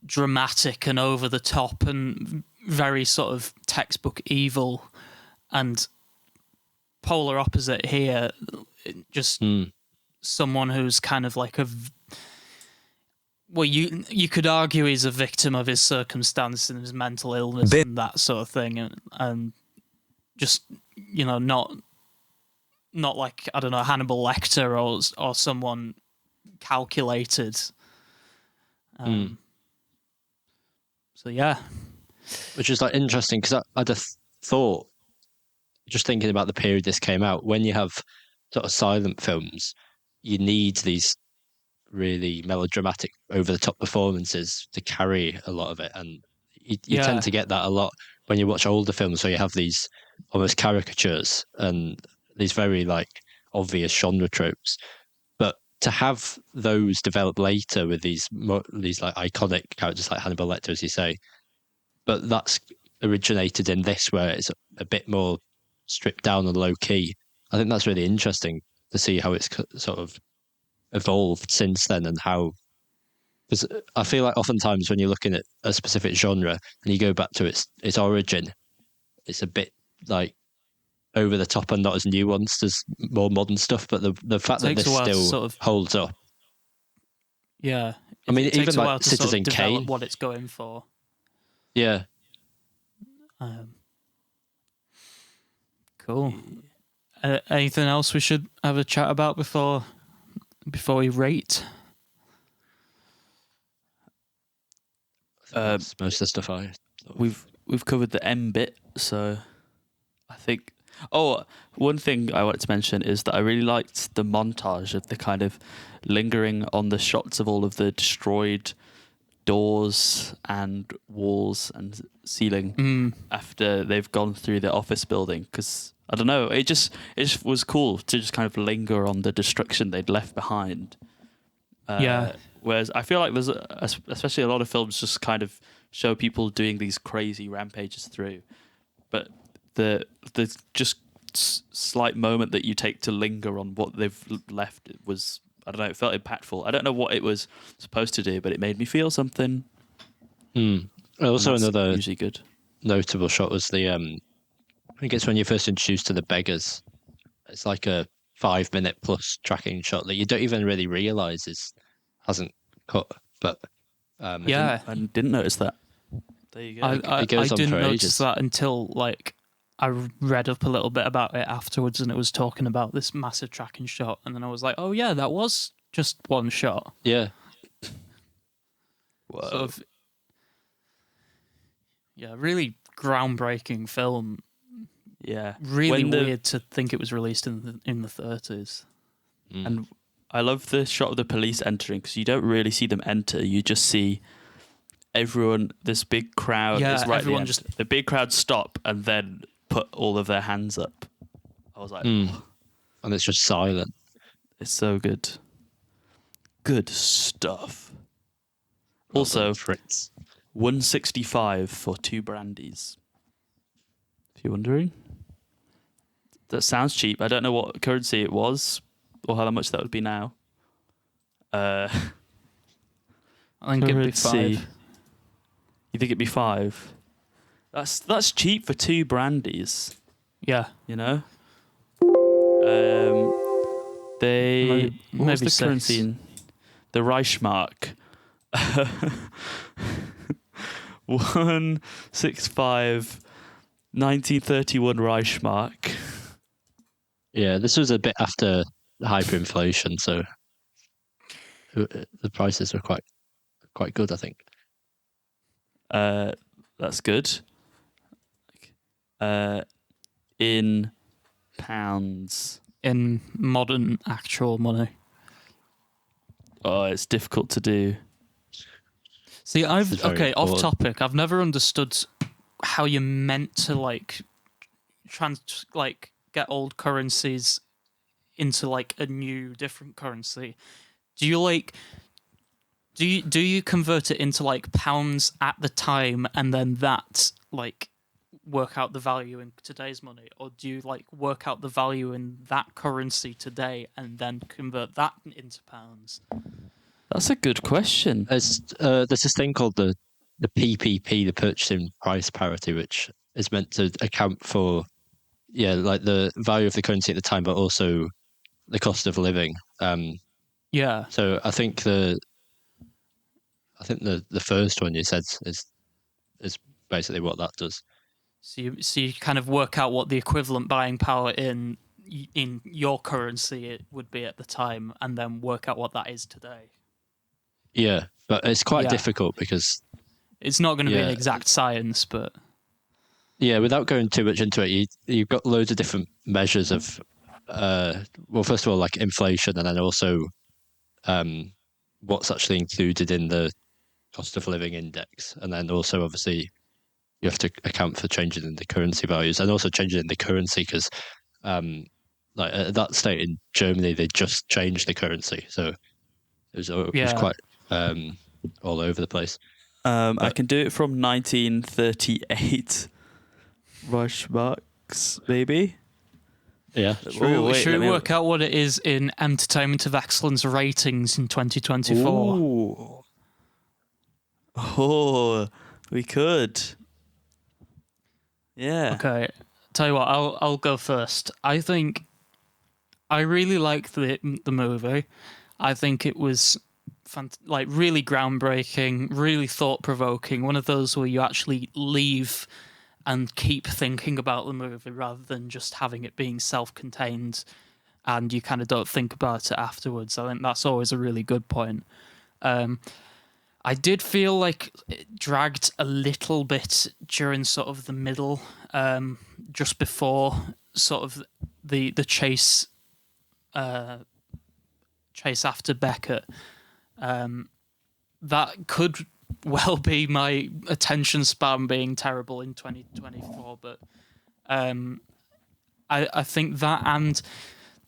dramatic and over the top and very sort of textbook evil, and polar opposite here, just someone who's kind of like you could argue he's a victim of his circumstance and his mental illness and that sort of thing, and just not like, I don't know, Hannibal Lecter or someone calculated. So yeah, which is like interesting, because I'd have thought, just thinking about the period this came out, when you have sort of silent films, you need these really melodramatic, over the top performances to carry a lot of it, and you tend to get that a lot when you watch older films, where you have these almost caricatures and these very like obvious genre tropes. But to have those develop later with these like iconic characters like Hannibal Lecter, as you say, but that's originated in this, where it's a bit more stripped down and low key. I think that's really interesting to see how it's sort of evolved since then, and how, because I feel like oftentimes when you're looking at a specific genre and you go back to its origin, it's a bit like over the top and not as nuanced as more modern stuff. But the fact that this still sort of holds up. Yeah, I mean, it takes even a while like to sort of Citizen develop Kane, what it's going for. Yeah. Cool. Anything else we should have a chat about before we rate? That's most of the stuff We've covered the M bit, so I think. Oh, one thing I wanted to mention is that I really liked the montage of the kind of lingering on the shots of all of the destroyed doors and walls and ceiling after they've gone through the office building, because I don't know, it just was cool to just kind of linger on the destruction they'd left behind. Whereas I feel like there's especially a lot of films just kind of show people doing these crazy rampages through, but the just slight moment that you take to linger on what they've left, it was, I don't know, it felt impactful. I don't know what it was supposed to do, but it made me feel something. Also, another usually good notable shot was the I think it's when you're first introduced to the beggars. It's like a 5-minute plus tracking shot that you don't even really realize hasn't cut, but I didn't notice that. There you go. I goes on didn't for notice ages. that until like I read up a little bit about it afterwards, and it was talking about this massive tracking shot, and then I was like, oh yeah, that was just one shot. Yeah. Sort of, really groundbreaking film. Yeah, really weird to think it was released in the 30s. And I love the shot of the police entering, because you don't really see them enter. You just see everyone, this big crowd. Yeah, is right everyone at the big crowd stop and then put all of their hands up. I was like, and it's just silent. It's so good. Good stuff. Also, Fritz. 165 for 2 brandies. If you're wondering. That sounds cheap. I don't know what currency it was or how much that would be now. I think it'd be 5. You think it'd be 5? That's cheap for 2 brandies. Yeah. You know? What was the 6. currency in the Reichsmark? 165 1931 Reichsmark. Yeah, this was a bit after hyperinflation, so the prices were quite good, I think. That's good. In pounds. In modern actual money. Oh, it's difficult to do. See, This is very off broad. topic. I've never understood how you're meant to get old currencies into like a new different currency. Do you convert it into like pounds at the time and then that like work out the value in today's money, or do you like work out the value in that currency today and then convert that into pounds? That's a good question. There's this thing called the PPP, the purchasing price parity, which is meant to account for like the value of the currency at the time, but also the cost of living. Yeah. So I think the first one you said is basically what that does. So you kind of work out what the equivalent buying power in your currency it would be at the time, and then work out what that is today. Yeah, but it's quite Yeah. difficult because It's not going to be an Yeah. exact science, but without going too much into it, you've got loads of different measures of well, first of all, like inflation, and then also what's actually included in the cost of living index, and then also obviously you have to account for changes in the currency values and also changes in the currency because like at that state in Germany they just changed the currency, so it was quite all over the place. I can do it from 1938. Rushmarks, maybe. Yeah, should we work out what it is in Entertainment of Excellence ratings in 2024? Ooh. Oh, we could. Yeah. Okay, tell you what, I'll go first. I think I really like the movie. I think it was really groundbreaking, really thought provoking. One of those where you actually leave and keep thinking about the movie rather than just having it being self-contained and you kind of don't think about it afterwards. I think that's always a really good point. I did feel like it dragged a little bit during sort of the middle, just before sort of the chase after Beckert. That could well be my attention span being terrible in 2024, but I think that and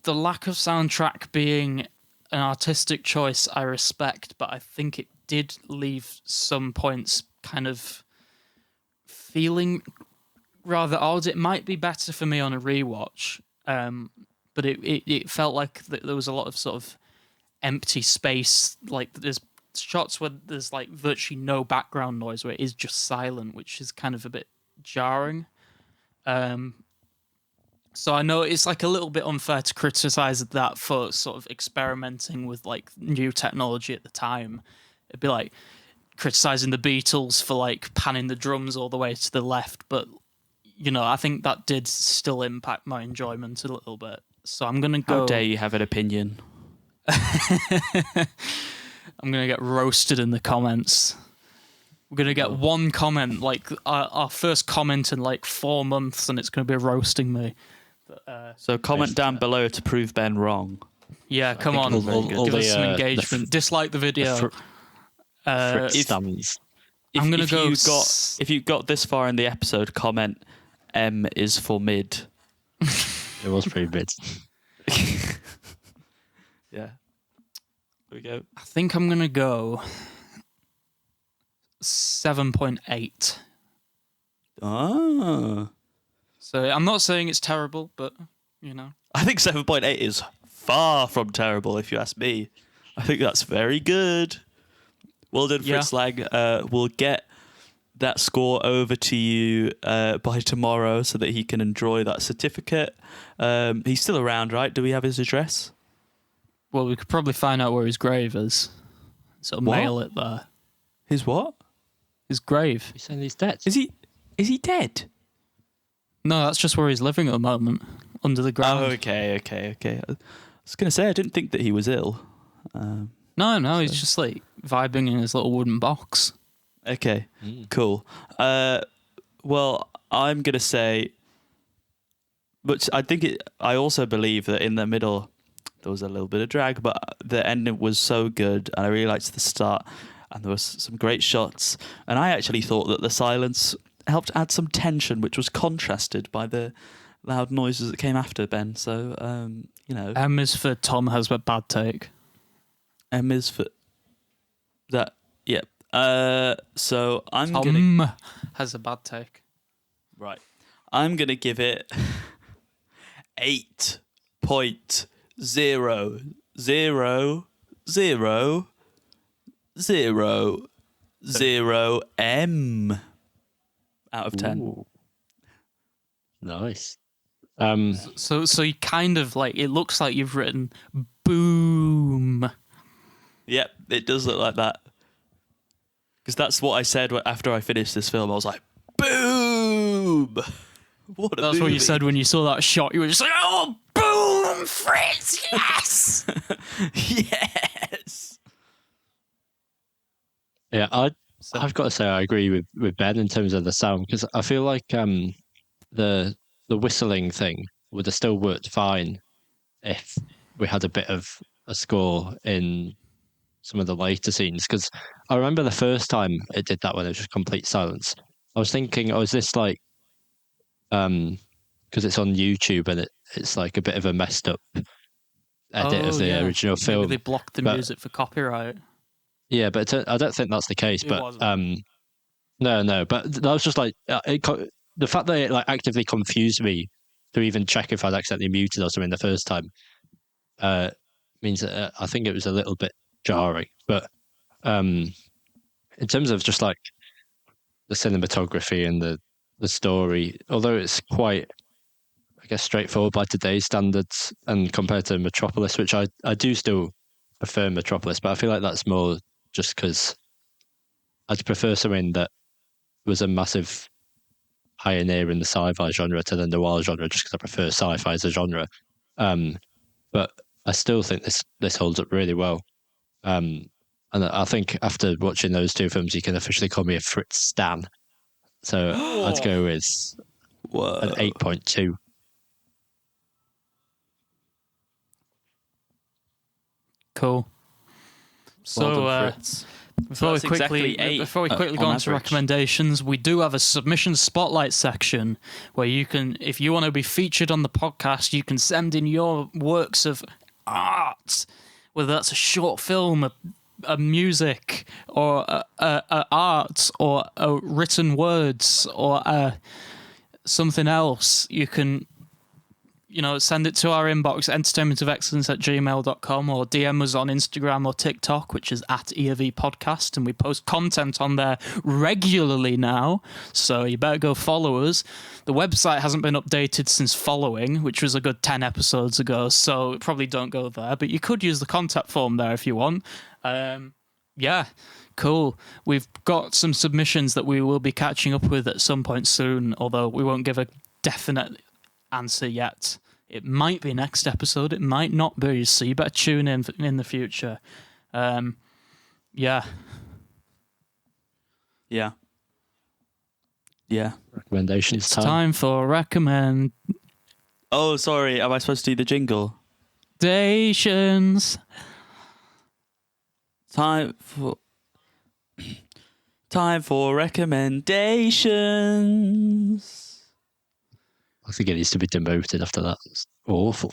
the lack of soundtrack being an artistic choice I respect, but I think it did leave some points kind of feeling rather odd. It might be better for me on a rewatch, but it felt like there was a lot of sort of empty space. Like there's shots where there's like virtually no background noise, where it is just silent, which is kind of a bit jarring. So I know it's like a little bit unfair to criticize that for sort of experimenting with like new technology at the time. It'd be like criticizing the Beatles for like panning the drums all the way to the left, but you know, I think that did still impact my enjoyment a little bit. So I'm gonna go. How dare you have an opinion? I'm gonna get roasted in the comments. We're gonna get one comment, like our first comment in like 4 months, and it's gonna be roasting me. But, so comment down below to prove Ben wrong. Yeah, come on, give us some engagement. Dislike the video. Fritz stands. I'm gonna go. If you got this far in the episode, comment M is for mid. It was pretty mid. Yeah. There we go. I think I'm gonna go 7.8. Ah. So I'm not saying it's terrible, but you know, I think 7.8 is far from terrible, if you ask me. I think that's very good. Well done, Fritz Lang. We'll get that score over to you by tomorrow so that he can enjoy that certificate. He's still around, right? Do we have his address? Well, we could probably find out where his grave is. So mail it there. His what? His grave. You're saying he's dead? Is he dead? No, that's just where he's living at the moment, under the ground. Oh, okay. I was going to say, I didn't think that he was ill. No, he's just like vibing in his little wooden box. Okay, cool. Well, I'm gonna say, but I also believe that in the middle there was a little bit of drag, but the ending was so good, and I really liked the start, and there was some great shots, and I actually thought that the silence helped add some tension, which was contrasted by the loud noises that came after Ben. So, M is for Thom has a bad take. M is for that. Yep. So I'm gonna Thom has a bad take. right. I'm gonna give it 8.000000 out of 10. Ooh. Nice. So you kind of like, it looks like you've written boom. Yep, it does look like that. Because that's what I said after I finished this film. I was like, boom! What a That's movie. what you said when you saw that shot. You were just like, oh, boom, Fritz, yes! Yes! Yeah, I've got to say I agree with Ben in terms of the sound, because I feel like the whistling thing would have still worked fine if we had a bit of a score in some of the later scenes. Because I remember the first time it did that when it was just complete silence. I was thinking, oh, is this like because it's on YouTube and it's like a bit of a messed up edit of the original film. Maybe they blocked the music for copyright. Yeah, but I don't think that's the case. But no. But that was just like the fact that it like actively confused me to even check if I'd accidentally muted or something the first time means that I think it was a little bit jarring. But in terms of just like the cinematography and the story, although it's quite, I guess, straightforward by today's standards and compared to Metropolis, which I do still prefer Metropolis, but I feel like that's more just because I'd prefer something that was a massive pioneer in the sci-fi genre to the noir genre, just because I prefer sci-fi as a genre. But I still think this holds up really well. And I think after watching those two films, you can officially call me a Fritz stan. So I'd go with an 8.2. Cool. So Well done, before we quickly go on to recommendations, we do have a submission spotlight section where you can, if you want to be featured on the podcast, you can send in your works of art, whether that's a short film, a music, or a art, or written words, or something else. You can, send it to our inbox, entertainmentofexcellence@gmail.com, or DM us on Instagram or TikTok, which is @EOV Podcast, and we post content on there regularly now, so you better go follow us. The website hasn't been updated since following, which was a good 10 episodes ago, so probably don't go there, but you could use the contact form there if you want. Yeah, cool. We've got some submissions that we will be catching up with at some point soon, although we won't give a definite answer yet. It might be next episode, it might not be, so you better tune in the future. Yeah. Recommendations It's time for recommend. Oh, sorry. Am I supposed to do the jingle? Recommendations. Time for recommendations. I think it needs to be demoted after that. It's awful.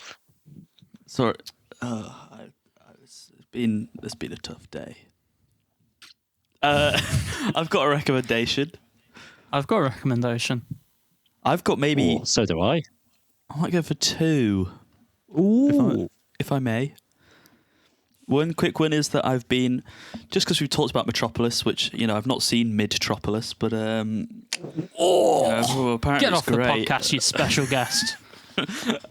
Sorry. It's been a tough day. I've got a recommendation. I've got a recommendation. I've got maybe... Oh, so do I. I might go for 2. Ooh. If I may. One quick one is that I've been, just because we've talked about Metropolis, which, I've not seen Mid-Tropolis, but apparently Get off it's great. the podcast, you special guest.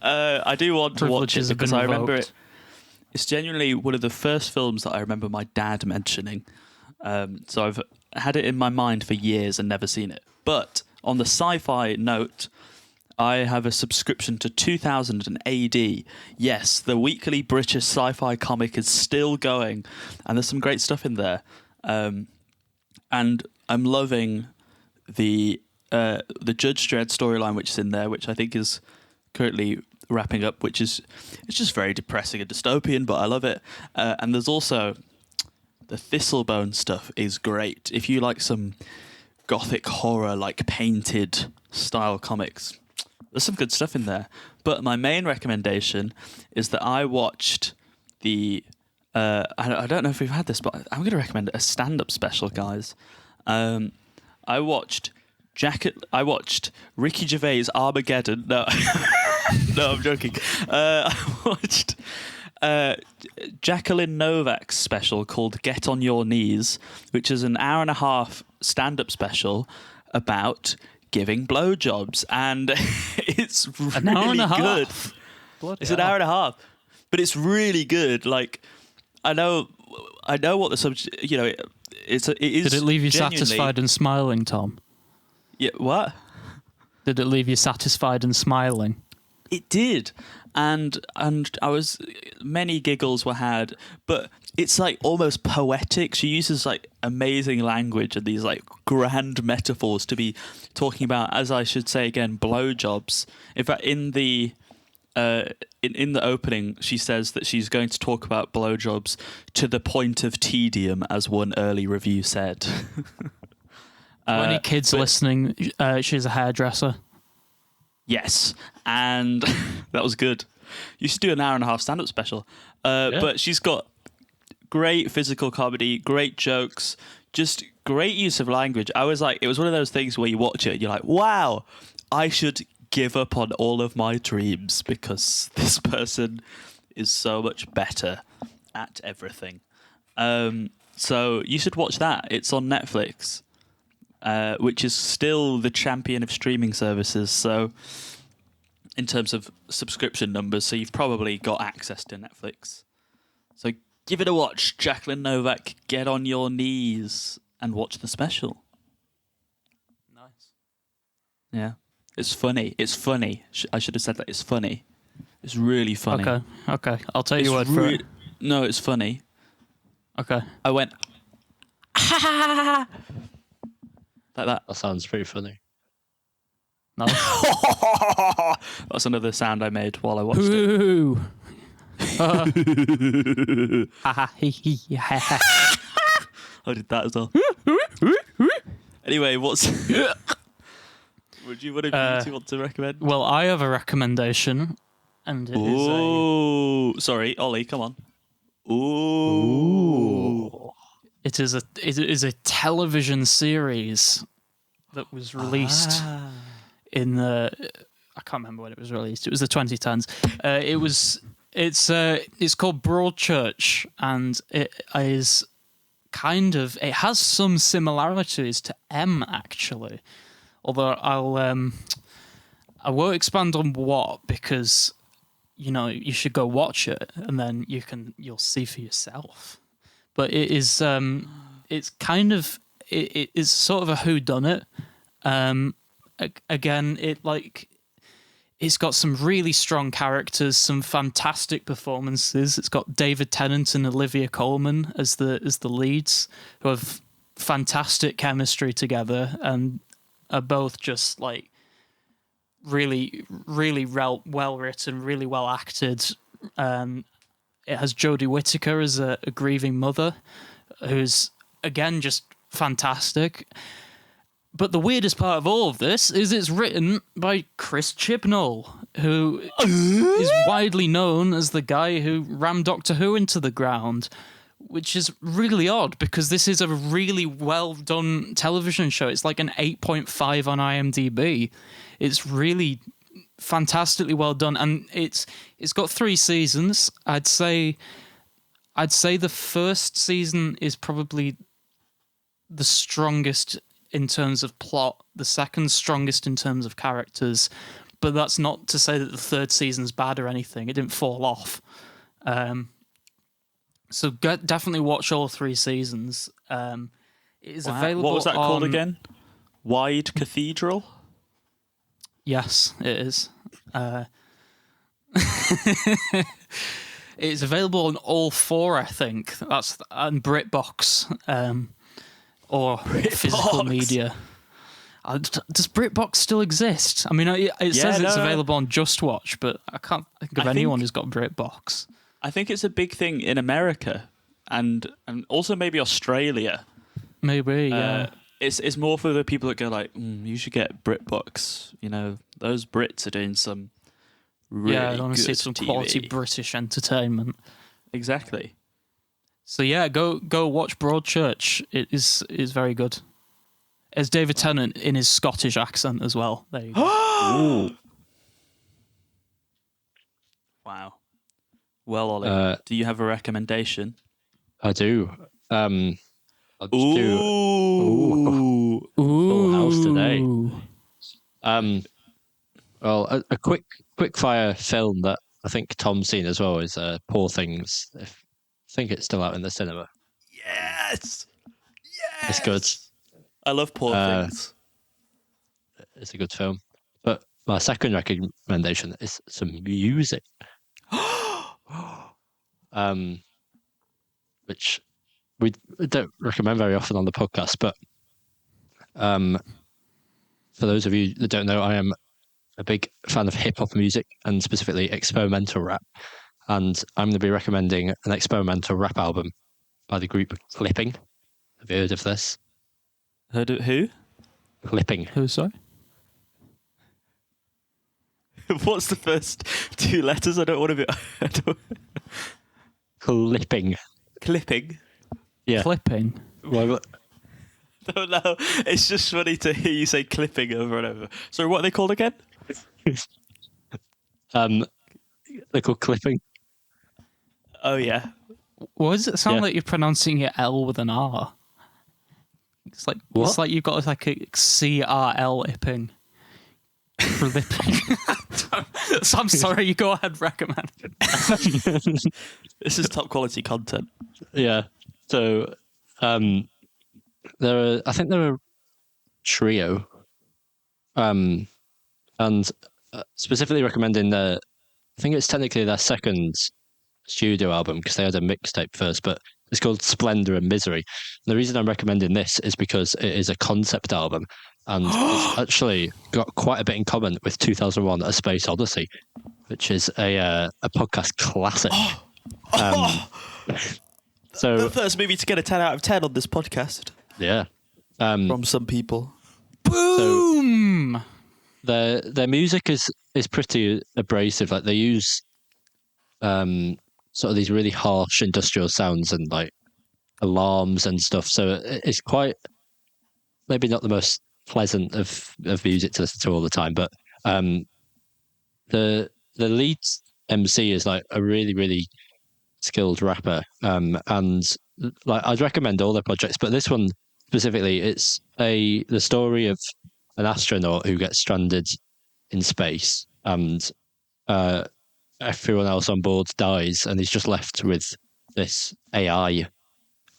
I do want to watch it because I remember revoked. it's genuinely one of the first films that I remember my dad mentioning. So I've had it in my mind for years and never seen it. But on the sci-fi note, I have a subscription to 2000 AD. Yes, the weekly British sci-fi comic is still going, and there's some great stuff in there. And I'm loving the Judge Dredd storyline which is in there, which I think is currently wrapping up, which is it's just very depressing and dystopian, but I love it. And there's also the Thistlebone stuff is great. If you like some gothic horror, like painted style comics, there's some good stuff in there. But my main recommendation is that I watched the I don't know if we've had this, but I'm going to recommend a stand-up special, guys. I watched Ricky Gervais' Armageddon. No, no, I'm joking. I watched Jacqueline Novak's special called Get on Your Knees, which is an hour-and-a-half stand-up special about giving blowjobs, and it's really An hour and a good. half. Bloody It's an hell. hour and a half, but it's really good. Like, I know what the subject. You know, it is. Did it leave you genuinely- satisfied and smiling, Tom? Yeah. What? Did it leave you satisfied and smiling? It did, and I was many giggles were had, but it's like almost poetic. She uses like amazing language and these like grand metaphors to be talking about, as I should say again, blowjobs. In fact, in the in the opening, she says that she's going to talk about blowjobs to the point of tedium, as one early review said. For any kids listening, she's a hairdresser. Yes, and that was good. You should do an hour and a half stand-up special. But she's got great physical comedy, great jokes, just great use of language. I was like, it was one of those things where you watch it and you're like, wow, I should give up on all of my dreams because this person is so much better at everything. So you should watch that. It's on Netflix. Which is still the champion of streaming services. So, in terms of subscription numbers, so you've probably got access to Netflix. So give it a watch, Jacqueline Novak. Get on your knees and watch the special. Nice. Yeah, it's funny. It's funny. I should have said that. It's funny. It's really funny. Okay. I'll take It's your word for it. No, it's funny. Okay. I went like that. That sounds pretty funny. No. That's another sound I made while I watched it. Ooh. Ha he he ha ha. I did that as well. Anyway, what's would you want to recommend? Well, I have a recommendation, and it is Ooh, sorry, Ollie, come on. Ooh. it is a television series that was released in the I can't remember when it was released. It was the 2010s. It's called Broadchurch, and it is it has some similarities to M actually. Although I won't expand on what, because you should go watch it and then you'll see for yourself. But it is it's kind of it is sort of a whodunit. Again, it's got some really strong characters, some fantastic performances. It's got David Tennant and Olivia Colman as the leads, who have fantastic chemistry together and are both just like really, really well written, really well acted. It has Jodie Whittaker as a grieving mother, who's again just fantastic. But the weirdest part of all of this is it's written by Chris Chibnall, who is widely known as the guy who rammed Doctor Who into the ground, which is really odd because this is a really well done television show. It's like an 8.5 on IMDb. It's really fantastically well done, and it's got 3 seasons. I'd say the first season is probably the strongest in terms of plot, the second strongest in terms of characters, but that's not to say that the third season's bad or anything. It didn't fall off. So definitely watch all 3 seasons. It is available. What was that called again? Wide Cathedral? Yes, it is. It's available on all 4, I think. And BritBox. or physical media. Does BritBox still exist? I mean, it says it's available on Just Watch, but I can't think of anyone who's got BritBox. I think it's a big thing in America and also maybe Australia. Maybe, yeah. It's more for the people that go like, you should get BritBox. You know, those Brits are doing some really I want to see good some TV. quality British entertainment. Exactly. So yeah, go watch Broadchurch. It is very good. There's David Tennant in his Scottish accent as well. There you go. Wow. Well, Ollie, do you have a recommendation? I do. I'll just Ooh. full house today. Well, a quick fire film that I think Tom's seen as well is Poor Things. I think it's still out in the cinema. Yes. It's good. I love Poor Things. It's a good film. But my second recommendation is some music. Which we don't recommend very often on the podcast, but for those of you that don't know, I am a big fan of hip-hop music and specifically experimental rap. And I'm going to be recommending an experimental rap album by the group Clipping. Have you heard of this? Heard of who? Clipping. Who, sorry? What's the first two letters? I don't want to be... Clipping. Clipping? Yeah. Clipping? Well, I don't know. It's just funny to hear you say clipping over and over. So what are they called again? they're called Clipping. Oh, yeah. Why does it sound like you're pronouncing your L with an R? It's like What? It's like you've got like a CRL-ipping. Clipping. So I'm sorry, you go ahead, recommend. This is top quality content. Yeah. So I think they're a trio. And specifically recommending I think it's technically their second studio album because they had a mixtape first, but it's called Splendor and Misery. And the reason I'm recommending this is because it is a concept album and it's actually got quite a bit in common with 2001: A Space Odyssey, which is a podcast classic. So The first movie to get a 10 out of 10 on this podcast. Yeah. From some people. Boom! So their music is pretty abrasive. Like they use sort of these really harsh industrial sounds and like alarms and stuff. So it's quite maybe not the most pleasant of music to listen to all the time. But the lead MC is like a really, really skilled rapper. And like I'd recommend all their projects, but this one specifically, it's the story of an astronaut who gets stranded in space and everyone else on board dies and he's just left with this AI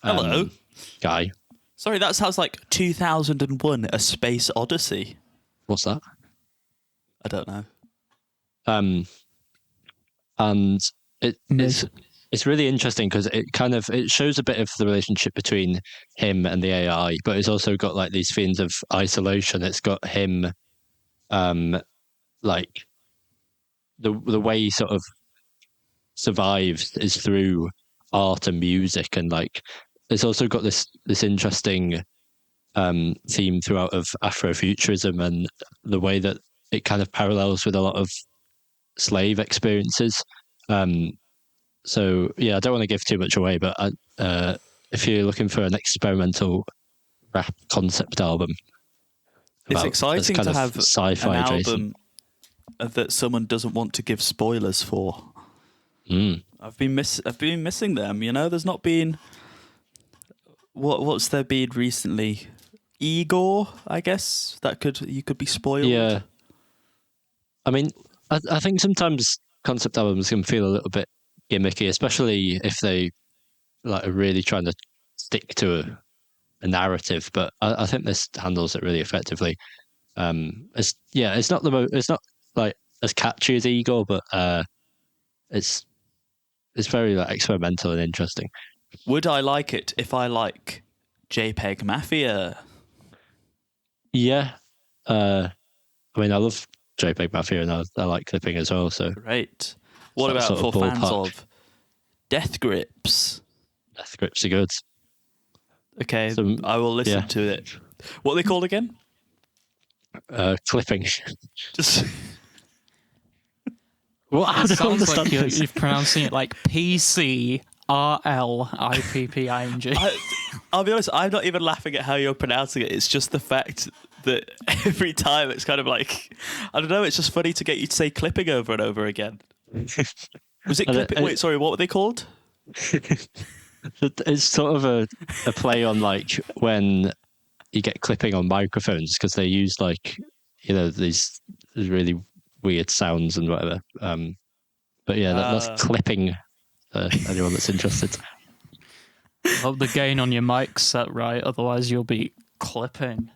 Hello. guy. Sorry, that sounds like 2001: A Space Odyssey. What's that? I don't know. And it's really interesting because it shows a bit of the relationship between him and the AI, but it's also got like these themes of isolation. It's got him, like the way he sort of survives is through art and music, and like it's also got this interesting theme throughout of Afrofuturism and the way that it kind of parallels with a lot of slave experiences. So yeah, I don't want to give too much away, but if you're looking for an experimental rap concept album, It's exciting to have sci-fi an adjacent album that someone doesn't want to give spoilers for. I've been missing them. You know, there's not been what's there been recently? Igor, I guess you could be spoiled. Yeah, I mean, I think sometimes concept albums can feel a little bit gimmicky, especially if they like are really trying to stick to a narrative. But I think this handles it really effectively. It's not it's not like as catchy as Igor, but it's very like experimental and interesting. Would I like it if I like JPEG Mafia. Yeah. I mean, I love JPEG Mafia and I like clipping as well. So Great. What that about sort for of fans ballpark. of Death Grips? death grips are good. Okay, Some- I will listen yeah. to it. What are they called again? Clipping. Just What? I It don't sounds like understand this. you're pronouncing it like PCRLIPPING. I'll be honest, I'm not even laughing at how you're pronouncing it. It's just the fact that every time it's kind of like, I don't know, it's just funny to get you to say clipping over and over again. Was it clipping? Wait, sorry, what were they called? It's sort of a play on like when you get clipping on microphones because they use like, you know, these really weird sounds and whatever. But yeah, that's clipping. Anyone that's interested. Hope the gain on your mic's set right, otherwise you'll be clipping.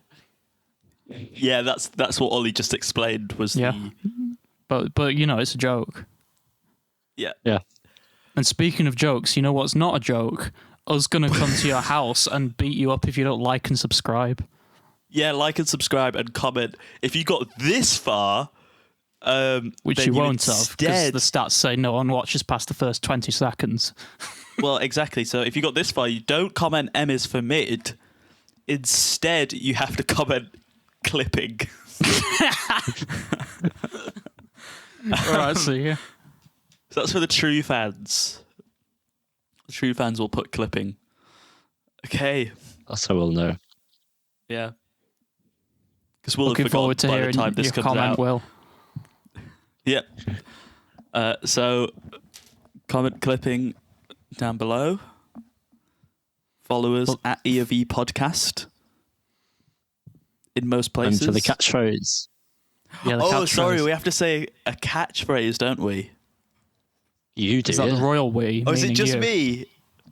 Yeah, that's what Ollie just explained was Yeah. But you know, it's a joke. Yeah. And speaking of jokes, you know what's not a joke? Us gonna come to your house and beat you up if you don't like and subscribe. Yeah, like and subscribe and comment. If you got this far, Which then you won't have, because instead, the stats say no one watches past the first 20 seconds. well, exactly. So if you got this far, you don't comment M is for mid. Instead, you have to comment clipping. Alright, see ya. So that's for the true fans. The true fans will put clipping. Okay. That's how we'll know. Yeah. Because we'll Looking have forgotten forward to by the hearing time this your comes comment, out. Will. Yeah. So comment clipping down below. Follow us at E of E Podcast in most And places. for the catchphrase. Yeah, the Oh, catchphrase. sorry, we have to say a catchphrase, don't we? You do. Is that the Yeah. royal we? Oh, is it meaning just you? me?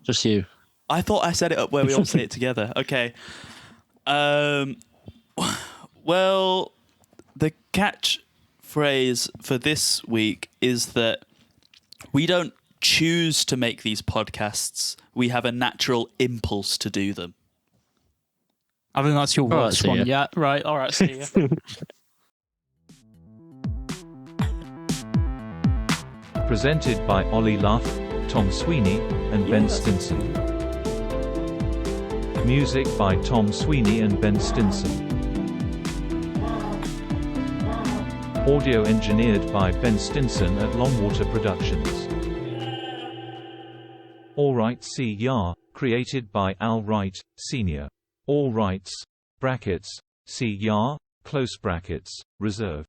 Just you. I thought I set it up where we all say it together. Okay. Well, the catchphrase for this week is that we don't choose to make these podcasts. We have a natural impulse to do them. I think that's your Alright, worst see one. ya. Yeah, right. All right, see ya. Presented by Ollie Luff, Thom Sweeney, and Ben Stinson. Music by Thom Sweeney and Ben Stinson. Audio engineered by Ben Stinson at Longwater Productions. All Right See Ya, created by Al Wright, Sr. All rights, brackets, see ya, close brackets, reserved.